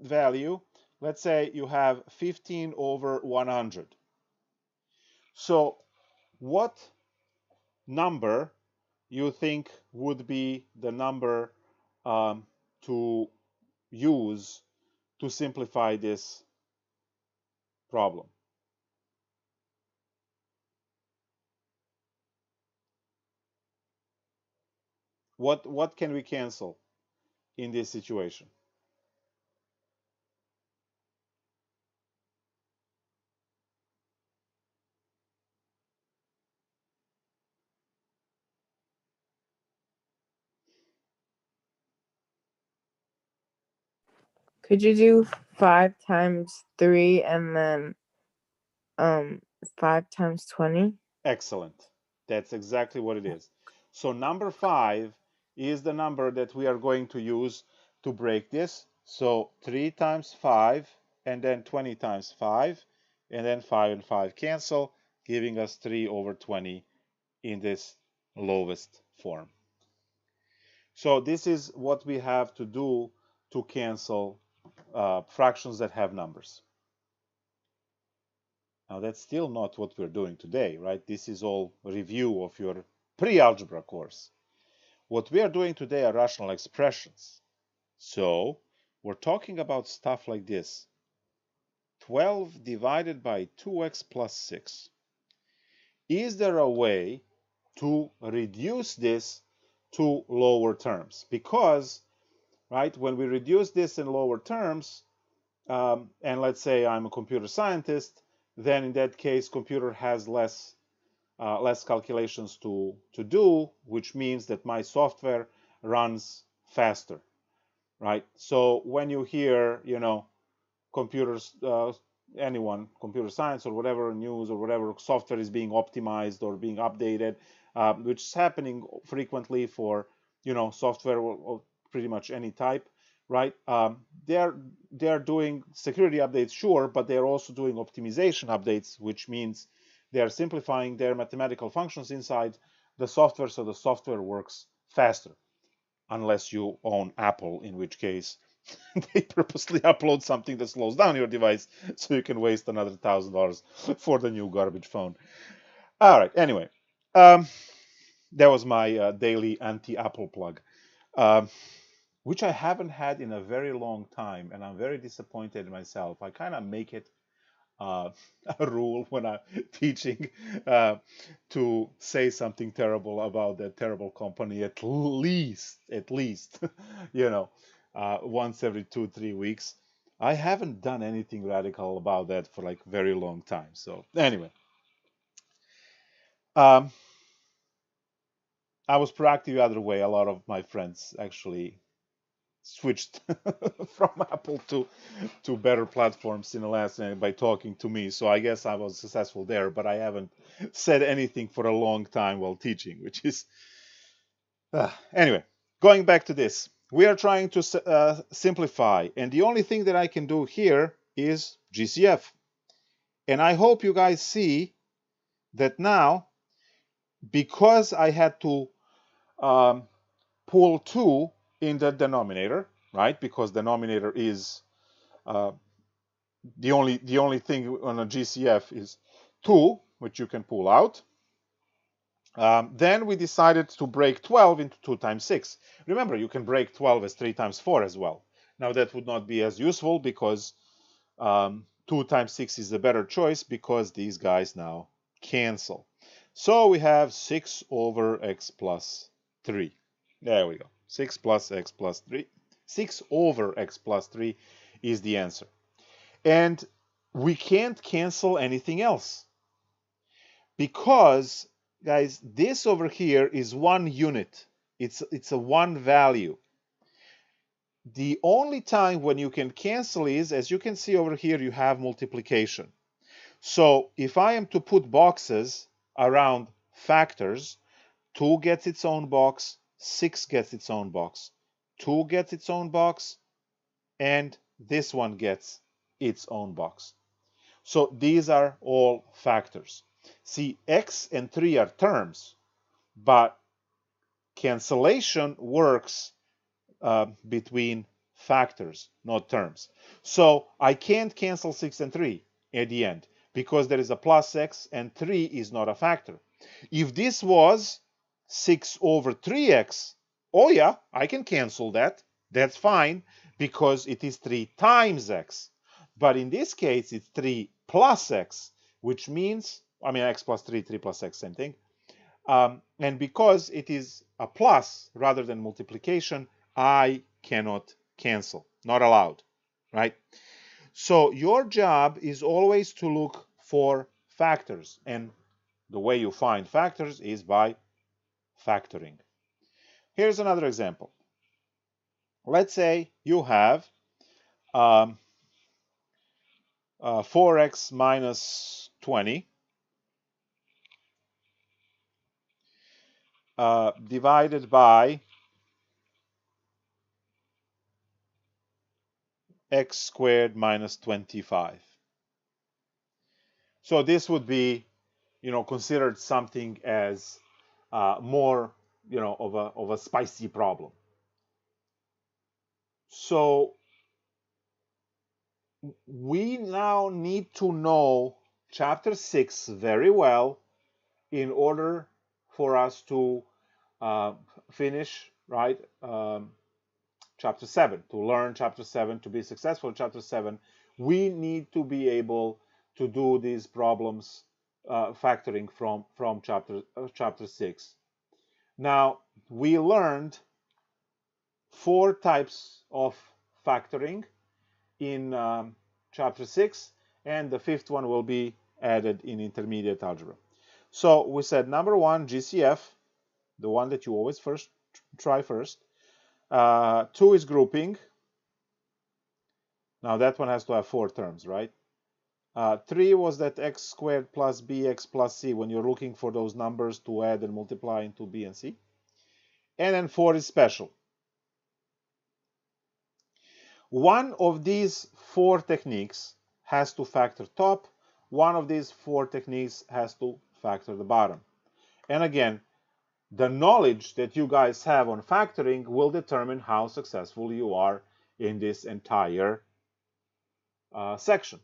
value. Let's say you have 15 over 100. So what number you think would be the number to use to simplify this problem? What can we cancel in this situation? Could you do 5 times 3 and then 5 times 20? Excellent. That's exactly what it is. So number 5 is the number that we are going to use to break this. So 3 times 5, and then 20 times 5, and then 5 and 5 cancel, giving us 3 over 20 in this lowest form. So this is what we have to do to cancel fractions that have numbers. Now that's still not what we're doing today, right? This is all review of your pre-algebra course. What we are doing today are rational expressions. So we're talking about stuff like this. 12 divided by 2x plus 6. Is there a way to reduce this to lower terms? Because, right, when we reduce this in lower terms, and let's say I'm a computer scientist, then in that case, computer has less calculations to do, which means that my software runs faster, right? So when you hear, you know, computers, anyone, computer science or whatever, news or whatever, software is being optimized or being updated, which is happening frequently for, you know, software of pretty much any type, right? They're doing security updates, sure, but they're also doing optimization updates, which means they're simplifying their mathematical functions inside the software so the software works faster, unless you own Apple, in which case they purposely upload something that slows down your device so you can waste another $1,000 for the new garbage phone. All right, anyway. that was my daily anti-Apple plug, which I haven't had in a very long time, and I'm very disappointed in myself. I kind of make it a rule when I'm teaching to say something terrible about that terrible company at least, you know, once every 2-3 weeks. I haven't done anything radical about that for like very long time. So anyway, I was proactive the other way. A lot of my friends actually switched from Apple to better platforms in the last minute by talking to me. So I guess I was successful there, but I haven't said anything for a long time while teaching, which is anyway. Going back to this, we are trying to simplify, and the only thing that I can do here is GCF. And I hope you guys see that now, because I had to pull 2 in the denominator, right? Because denominator is the only thing on a GCF is 2, which you can pull out. Then we decided to break 12 into 2 times 6. Remember, you can break 12 as 3 times 4 as well. Now that would not be as useful because 2 times 6 is a better choice because these guys now cancel. So we have 6 over x plus 3. There we go. 6 plus x plus 3. 6 over x plus 3 is the answer. And we can't cancel anything else. Because, guys, this over here is 1 unit. It's a 1 value. The only time when you can cancel is, as you can see over here, you have multiplication. So if I am to put boxes around factors, 2 gets its own box, 6 gets its own box, 2 gets its own box, and this one gets its own box. So these are all factors. See, x and 3 are terms, but cancellation works between factors, not terms. So I can't cancel 6 and 3 at the end because there is a plus x and 3 is not a factor. If this was 6 over 3x, oh yeah, I can cancel that. That's fine because it is 3 times x. But in this case, it's 3 plus x, which means, I mean, x plus 3, 3 plus x, same thing. And because it is a plus rather than multiplication, I cannot cancel, not allowed, right? So your job is always to look for factors, and the way you find factors is by factoring. Here's another example. Let's say you have 4x minus 20 divided by x squared minus 25. So this would be, considered something as more, of a spicy problem. So we now need to know chapter 6 very well in order for us to finish, right, chapter 7, to learn chapter 7, to be successful in chapter 7. We need to be able to do these problems factoring from chapter 6. Now, we learned 4 types of factoring in chapter 6, and the 5th one will be added in intermediate algebra. So we said number 1, GCF, the one that you always try first. 2 is grouping. Now that one has to have 4 terms, right? 3 was that x squared plus bx plus c when you're looking for those numbers to add and multiply into b and c. And then 4 is special. One of these 4 techniques has to factor top. One of these 4 techniques has to factor the bottom. And again, the knowledge that you guys have on factoring will determine how successful you are in this entire section.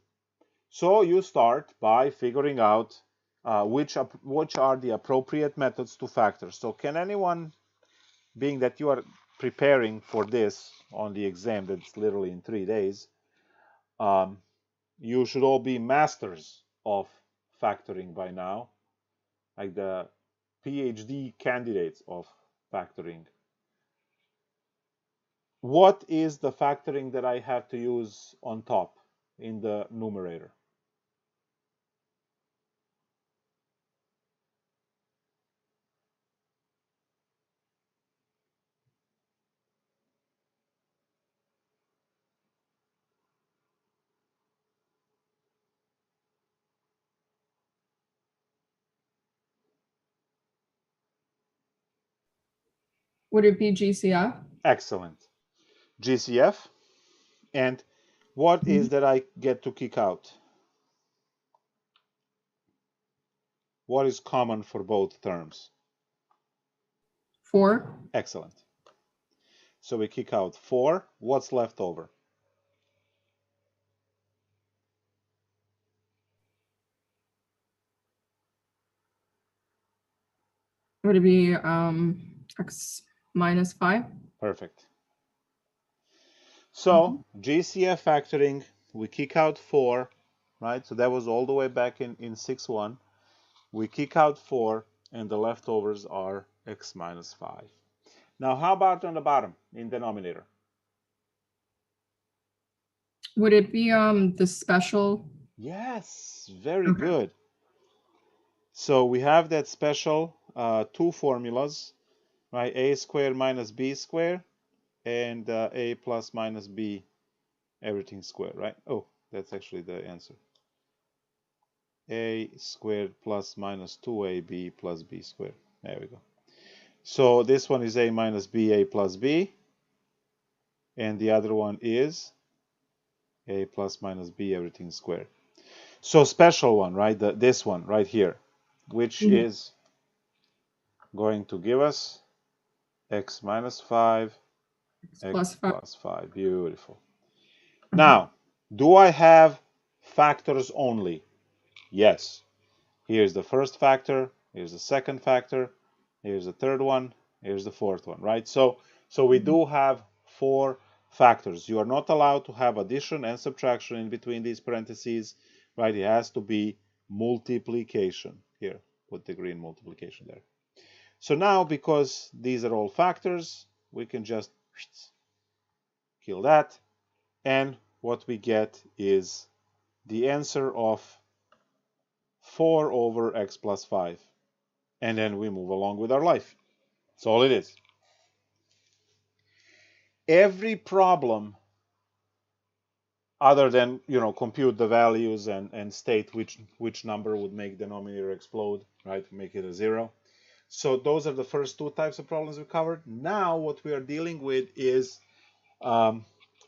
So you start by figuring out which are the appropriate methods to factor. So can anyone, being that you are preparing for this on the exam that's literally in 3 days, you should all be masters of factoring by now, like the PhD candidates of factoring. What is the factoring that I have to use on top in the numerator? Would it be GCF? Excellent. GCF. And what is that I get to kick out? What is common for both terms? 4. Excellent. So we kick out 4. What's left over? Would it be x minus 5? Perfect. So GCF factoring, we kick out 4, right? So that was all the way back in 6.1. We kick out 4, and the leftovers are x minus 5. Now, how about on the bottom, in denominator? Would it be the special? Yes, very good. So we have that special 2 formulas, right? A squared minus b squared, and a plus minus b, everything squared, right? Oh, that's actually the answer. A squared plus minus 2ab plus b squared. There we go. So this one is a minus b, a plus b. And the other one is a plus minus b, everything squared. So special one, right? This one right here, which is going to give us x minus 5, x plus 5. Beautiful. Now, do I have factors only? Yes. Here's the first factor, here's the second factor, here's the third one, here's the fourth one, right? So we do have 4 factors. You are not allowed to have addition and subtraction in between these parentheses, right? It has to be multiplication. Here, put the green multiplication there. So now, because these are all factors, we can just kill that. And what we get is the answer of 4 over x plus 5. And then we move along with our life. That's all it is. Every problem, other than, compute the values and state which number would make denominator explode, right? Make it a 0. So those are the first 2 types of problems we covered. Now what we are dealing with is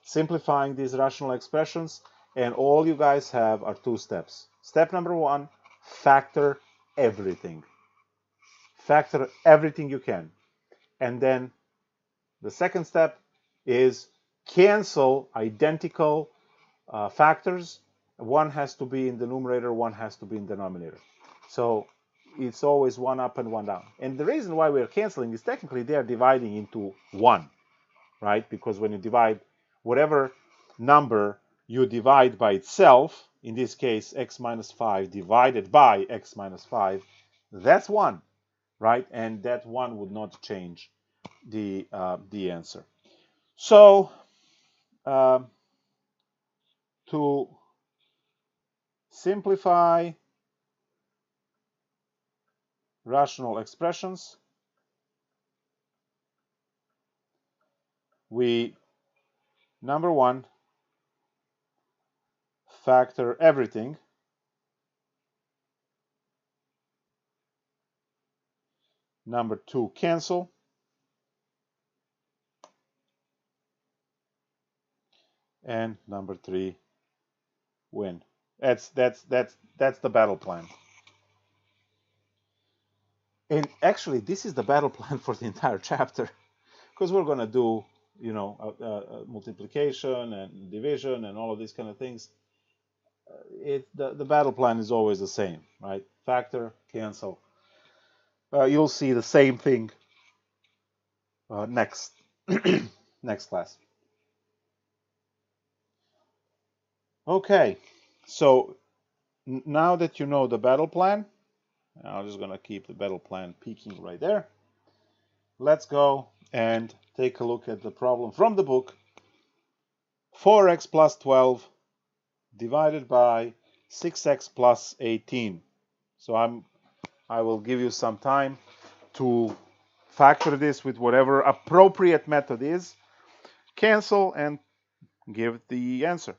simplifying these rational expressions. And all you guys have are 2 steps. Step number 1, factor everything. Factor everything you can. And then the second step is cancel identical factors. One has to be in the numerator, one has to be in the denominator. So it's always 1 up and 1 down. And the reason why we're canceling is technically they are dividing into 1, right? Because when you divide whatever number you divide by itself, in this case x minus 5 divided by x minus 5, that's 1, right? And that 1 would not change the answer. So to simplify rational expressions, we, number 1, factor everything. Number 2, cancel. And number 3, win. That's the battle plan. And actually, this is the battle plan for the entire chapter, because we're going to do, multiplication and division and all of these kind of things. The battle plan is always the same, right? factor, cancel. You'll see the same thing next next class. Okay, so now that you know the battle plan, I'm just gonna keep the battle plan peeking right there. Let's go and take a look at the problem from the book. 4x plus 12 divided by 6x plus 18. So I will give you some time to factor this with whatever appropriate method is, cancel, and give the answer.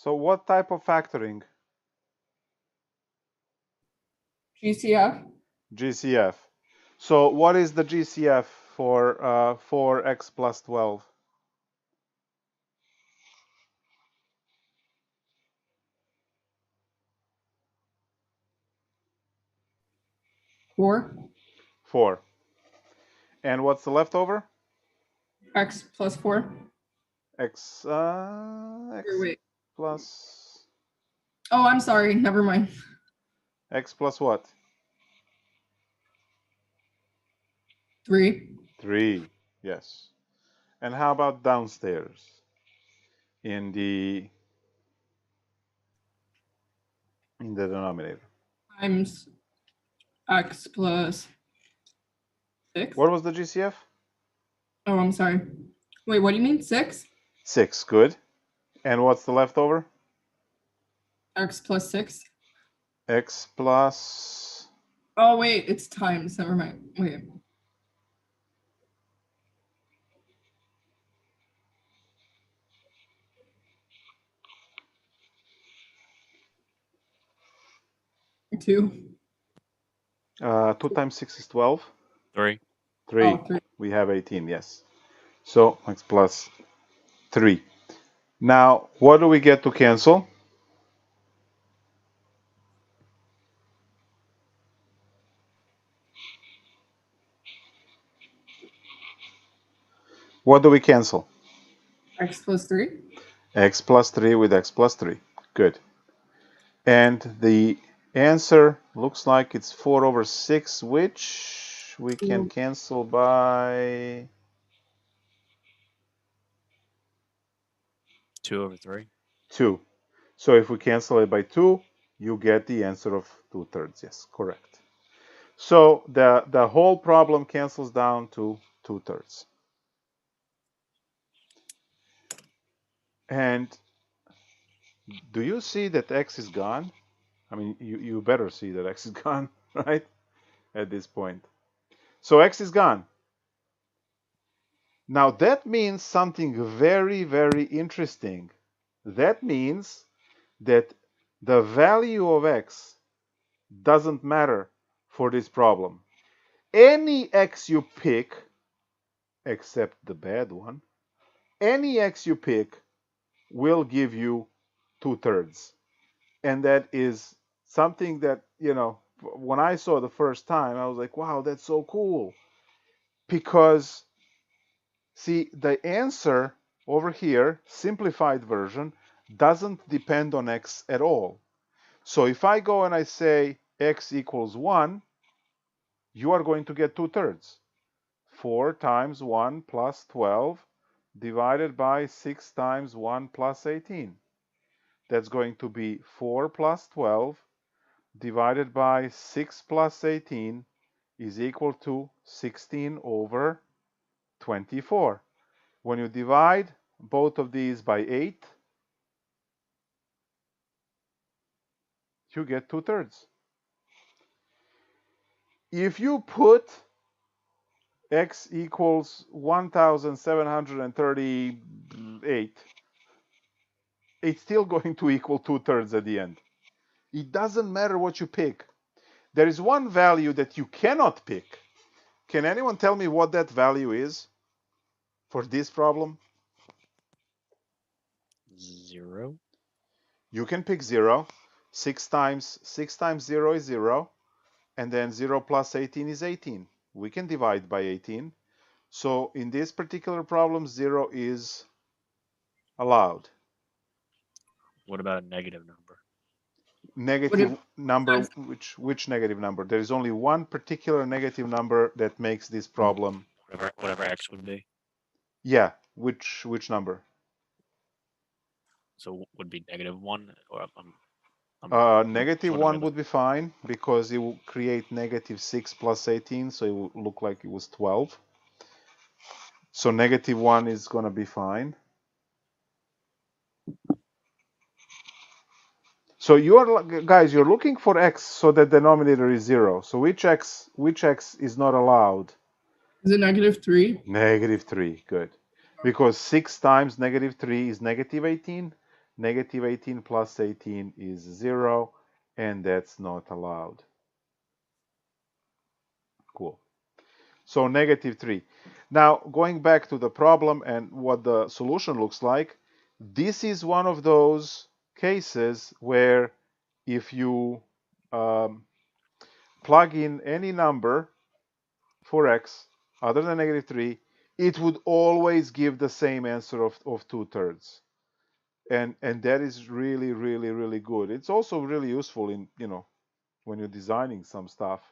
So what type of factoring? GCF. GCF. So what is the GCF for 4x plus 12? Four. 4. And what's the leftover? X plus 4. X Or wait. plus Oh, I'm sorry. Never mind. x plus what? 3. 3. Yes. And how about downstairs in the denominator? Times X plus 6. What was the GCF? Oh, I'm sorry. Wait, what do you mean? 6? 6. Good. And what's the leftover? X plus 6. X plus... Oh, wait. It's times. Never mind. Wait. Two. 2 times 6 is 12. 3. 3. Oh, 3. We have 18, yes. So x plus 3. Now, what do we get to cancel? What do we cancel? X plus 3. X plus 3 with x plus 3. Good. And the answer looks like it's 4 over 6, which we can cancel by 2 over 3. 2. So if we cancel it by 2, you get the answer of 2/3. Yes, correct. So the whole problem cancels down to 2/3. And do you see that x is gone? I mean, you better see that x is gone, right? At this point. So x is gone. Now that means something very, very interesting. That means that the value of x doesn't matter for this problem. Any x you pick, except the bad one, any x you pick will give you 2/3. And that is something that, when I saw the first time, I was like, wow, that's so cool. Because, see, the answer over here, simplified version, doesn't depend on x at all. So if I go and I say x equals 1, you are going to get 2/3. 4 times 1 plus 12 divided by 6 times 1 plus 18. That's going to be 4 plus 12 divided by 6 plus 18 is equal to 16 over 24. When you divide both of these by 8, you get 2/3. If you put x equals 1738, it's still going to equal 2/3 at the end. It doesn't matter what you pick. There is one value that you cannot pick. Can anyone tell me what that value is for this problem? 0. You can pick 0. 6 times 0 is 0. And then 0 plus 18 is 18. We can divide by 18. So in this particular problem, 0 is allowed. What about a negative number? Negative What number, which negative number? There is only one particular negative number that makes this problem. Whatever x would be. Yeah, which number? So would be -1, or Negative sort of 1 would be fine because it will create -6 plus 18, so it will look like it was 12. So -1 is going to be fine. So guys, you're looking for x so that denominator is 0. So which x is not allowed? is it -3? -3, good. Because 6 times -3 is -18. -18 plus 18 is 0, and that's not allowed. Cool. So -3. Now, going back to the problem and what the solution looks like, this is one of those cases where if you plug in any number for x other than -3, it would always give the same answer of 2/3. And that is really, really, really good. It's also really useful in, when you're designing some stuff.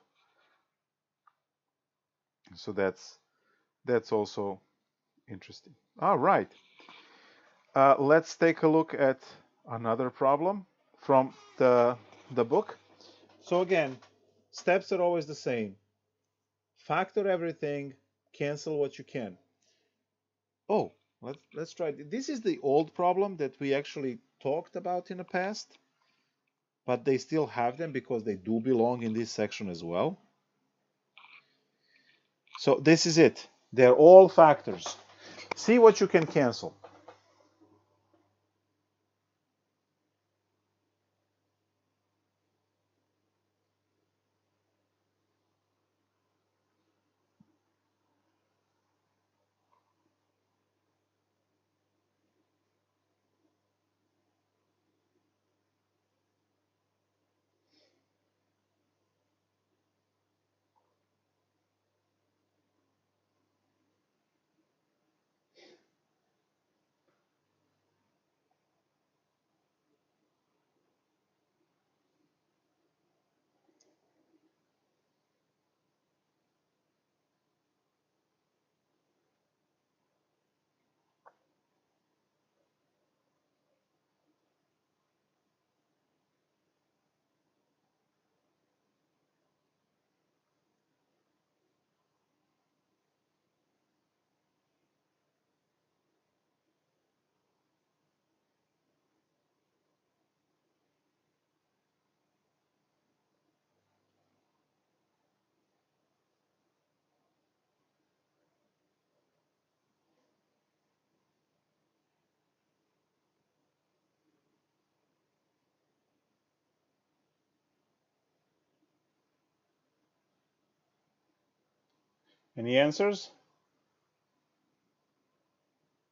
So that's also interesting. All right. Let's take a look at another problem from the book. So again, steps are always the same. Factor everything, cancel what you can. Oh, let's try. This is the old problem that we actually talked about in the past, but they still have them because they do belong in this section as well. So this is it. They're all factors. See what you can cancel. Any answers?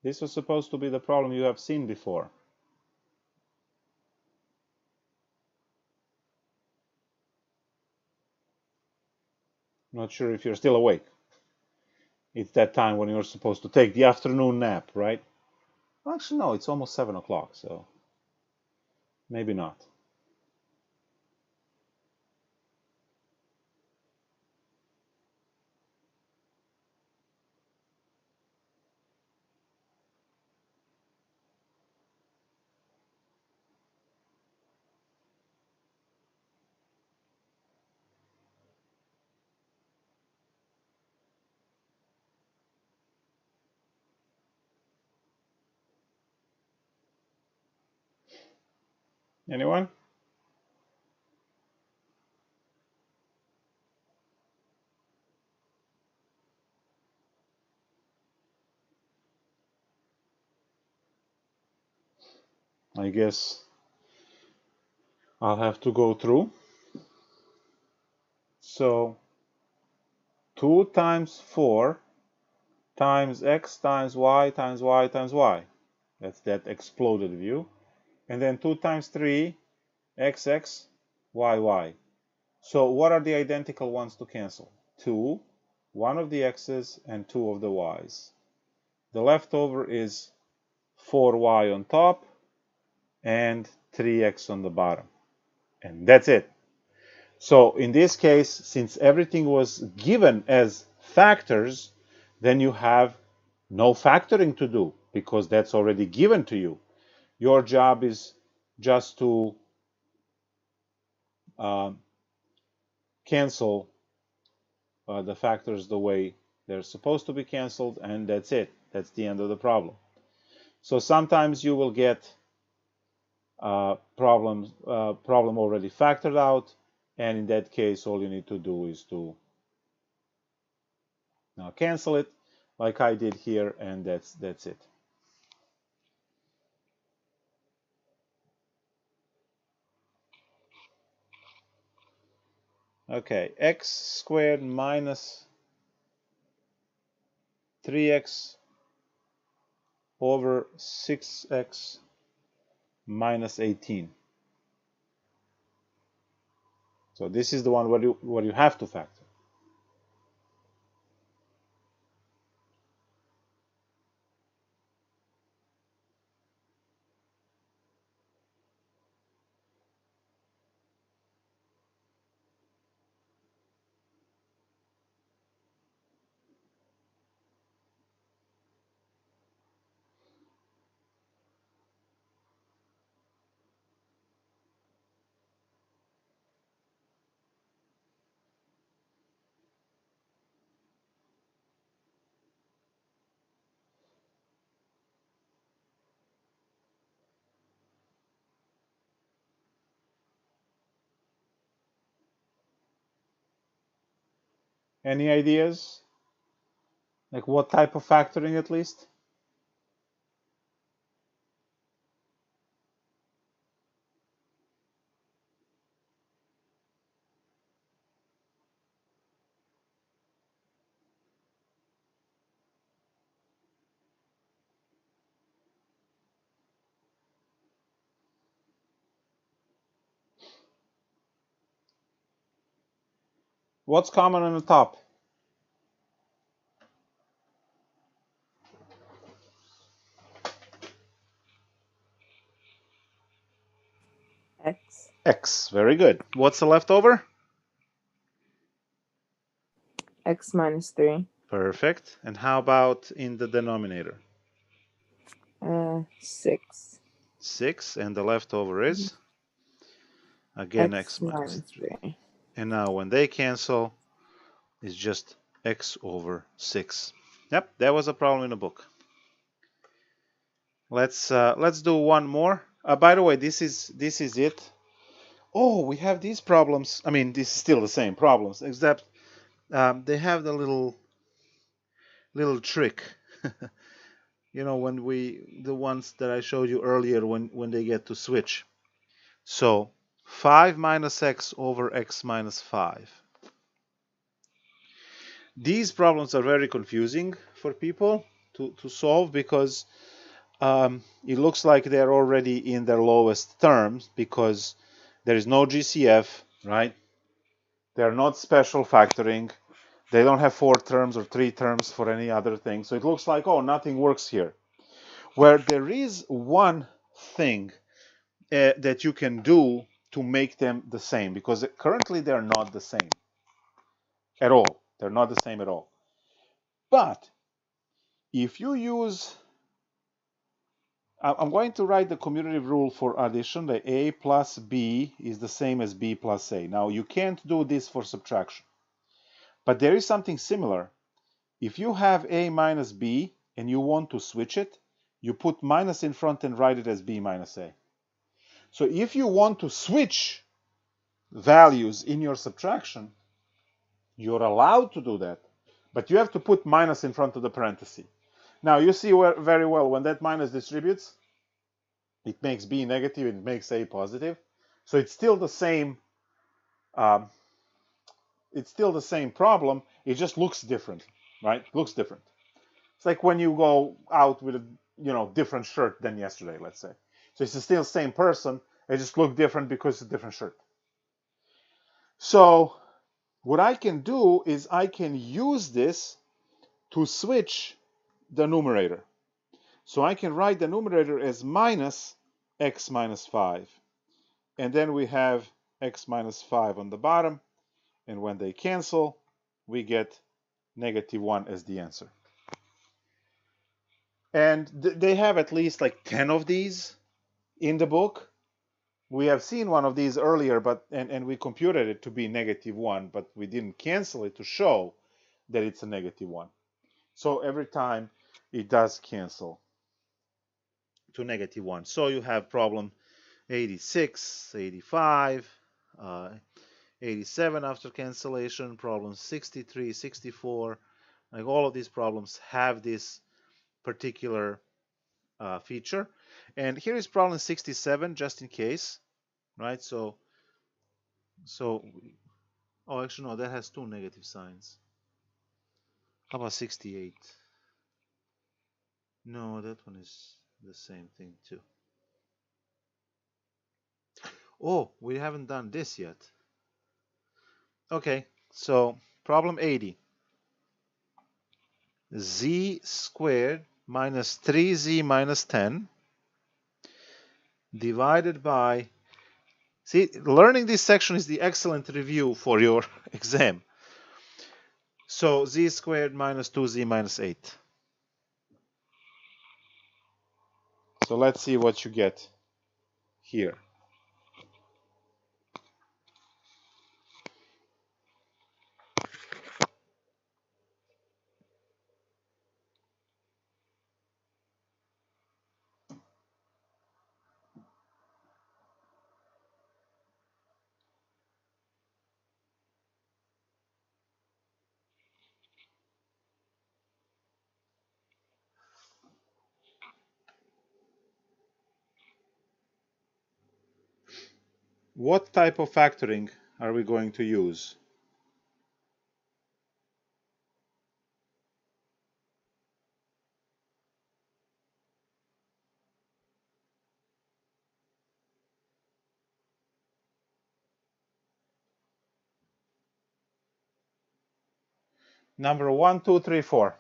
This was supposed to be the problem you have seen before. Not sure if you're still awake. It's that time when you're supposed to take the afternoon nap, right? Actually, no, it's almost 7 o'clock, so maybe not. Anyone? I guess I'll have to go through. So 2 times 4 times x times y times y times y. That's that exploded view. And then 2 times 3, xx, yy. So what are the identical ones to cancel? 2, 1 of the x's and 2 of the y's. The leftover is 4y on top and 3x on the bottom. And that's it. So in this case, since everything was given as factors, then you have no factoring to do because that's already given to you. Your job is just to cancel the factors the way they're supposed to be canceled, and that's it. That's the end of the problem. So sometimes you will get problem already factored out, and in that case, all you need to do is to now cancel it, like I did here, and that's it. Okay, x squared minus 3x over 6x minus 18. So this is the one where you have to factor. Any ideas? Like what type of factoring at least? What's common on the top? X. X. Very good. What's the leftover? X minus 3. Perfect. And how about in the denominator? 6. 6. And the leftover is? Again, x minus 3. And now when they cancel, it's just x over 6. Yep, that was a problem in the book. Let's do one more. By the way, this is it. Oh, we have these problems. I mean, this is still the same problems, except they have the little trick. You know, when the ones that I showed you earlier, when they get to switch. So 5 minus x over x minus 5. These problems are very confusing for people to solve because it looks like they're already in their lowest terms because there is no GCF, right? They're not special factoring. They don't have 4 terms or 3 terms for any other thing. So it looks like, oh, nothing works here. Where there is one thing that you can do to make them the same, because currently they're not the same at all. They're not the same at all. But if you use, I'm going to write the commutative rule for addition, that a plus b is the same as b plus a. Now, you can't do this for subtraction. But there is something similar. If you have a minus b and you want to switch it, you put minus in front and write it as b minus a. So if you want to switch values in your subtraction, you're allowed to do that, but you have to put minus in front of the parenthesis. Now you see very well when that minus distributes, it makes b negative, it makes a positive. So it's still the same. It's still the same problem. It just looks different, right? Looks different. It's like when you go out with a different shirt than yesterday, let's say. So it's still the same person. It just looks different because it's a different shirt. So what I can do is I can use this to switch the numerator. So I can write the numerator as minus x minus 5. And then we have x minus 5 on the bottom. And when they cancel, we get -1 as the answer. And they have at least like 10 of these in the book. We have seen one of these earlier, and we computed it to be -1, but we didn't cancel it to show that it's a -1. So every time it does cancel to -1. So you have problem 86, 85, 87 after cancellation, problem 63, 64. Like all of these problems have this particular feature. And here is problem 67, just in case, right? So, oh, actually, no, that has 2 negative signs. How about 68? No, that one is the same thing too. Oh, we haven't done this yet. Okay, so problem 80. Z squared minus 3z minus 10 divided by, see, learning this section is the excellent review for your exam. So z squared minus 2z minus 8. So let's see what you get here. What type of factoring are we going to use? Number 1, 2, 3, 4.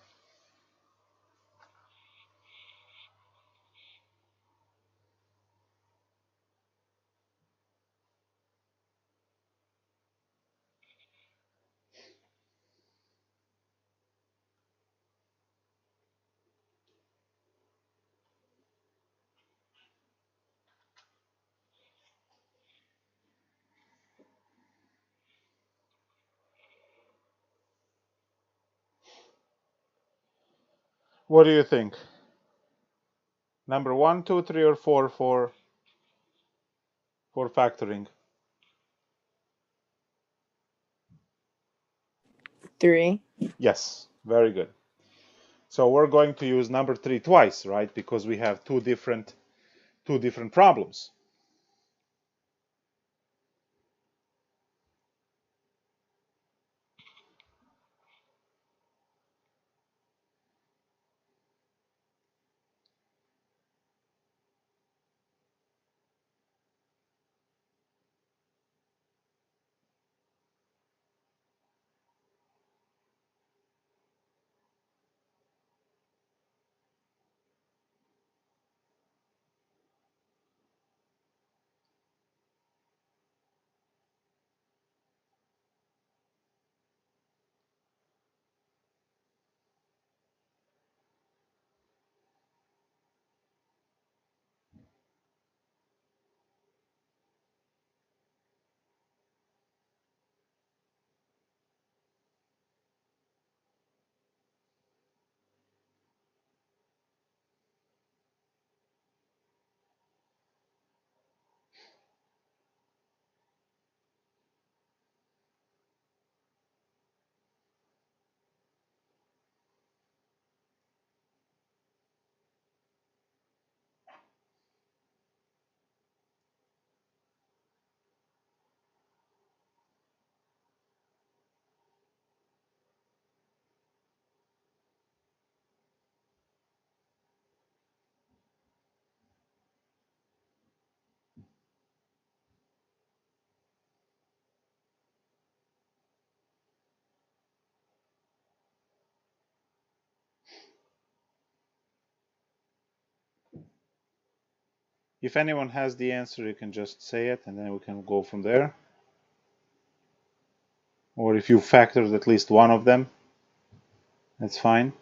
What do you think? Number 1, 2, 3, or 4 for factoring? 3. Yes, very good. So we're going to use number 3 twice, right? Because we have two different problems. If anyone has the answer, you can just say it, and then we can go from there. Or if you factored at least one of them, that's fine.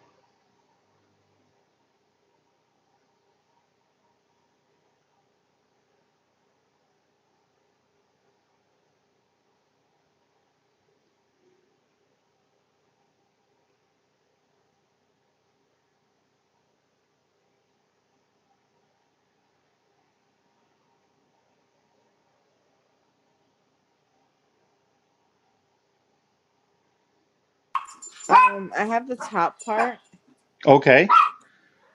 I have the top part. Okay.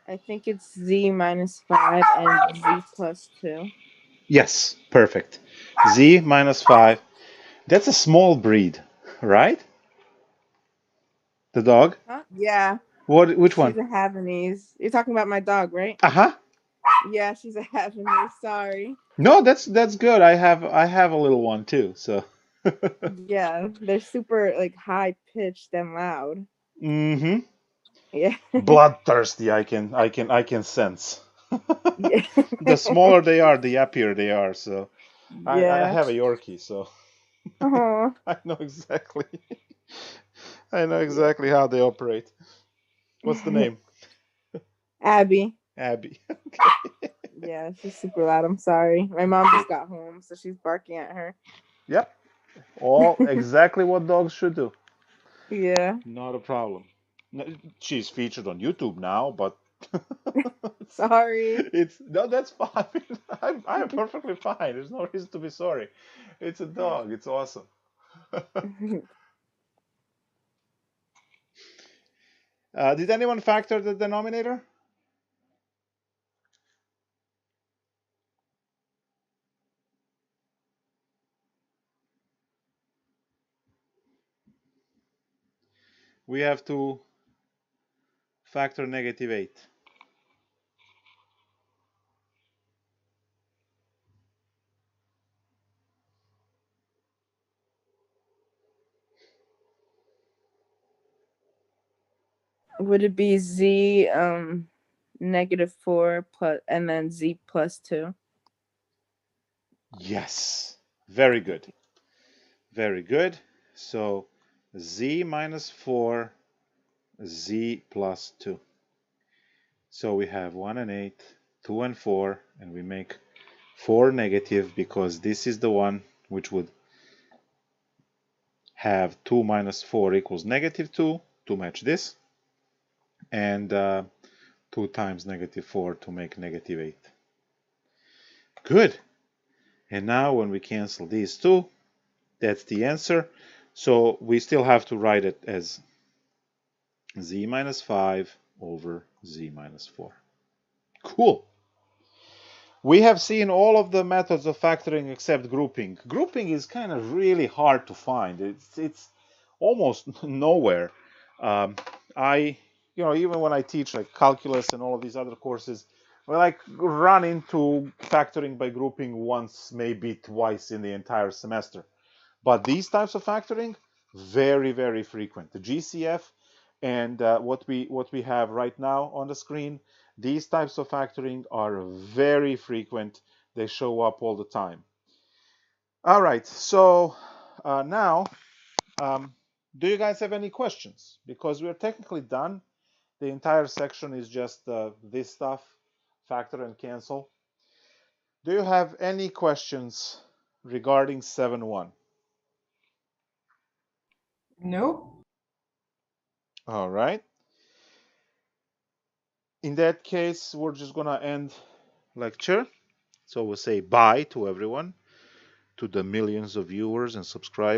I think it's z minus 5 and z plus 2. Yes, perfect. Z minus 5. That's a small breed, right? The dog? Huh? Yeah. Which She's one? a Havanese. You're talking about my dog, right? Uh-huh. Yeah, she's a Havanese. Sorry. No, that's good. I have a little one too, so. Yeah, they're super like high pitched and loud. Mm-hmm. Yeah. Bloodthirsty, I can sense. Yeah. The smaller they are, the happier they are. So I Yeah. have a Yorkie, so Uh-huh. I know exactly. I know exactly how they operate. What's the name? Abby. Abby. Okay. Yeah, she's super loud. I'm sorry. My mom just got home, so she's barking at her. Yep. All exactly what dogs should do. Yeah. Not a problem. She's featured on YouTube now, but Sorry. that's fine. I'm perfectly fine. There's no reason to be sorry. It's a dog. It's awesome. Did anyone factor the denominator? We have to factor -8. Would it be z -4 plus and then z plus 2? Yes. Very good. Very good. So z minus 4, z plus 2. So we have 1 and 8, 2 and 4, and we make 4 negative because this is the one which would have 2 minus 4 equals -2 to match this, and 2 times -4 to make -8. Good. And now when we cancel these two, that's the answer. So we still have to write it as z minus 5 over z minus 4. Cool. We have seen all of the methods of factoring except grouping. Grouping is kind of really hard to find. It's almost nowhere. Even when I teach like calculus and all of these other courses, we like run into factoring by grouping once, maybe twice in the entire semester. But these types of factoring, very, very frequent. The GCF and what we have right now on the screen, these types of factoring are very frequent. They show up all the time. All right, so now, do you guys have any questions? Because we're technically done. The entire section is just this stuff, factor and cancel. Do you have any questions regarding 7.1? Nope. All right. In that case, we're just gonna end lecture. So we'll say bye to everyone, to the millions of viewers and subscribers.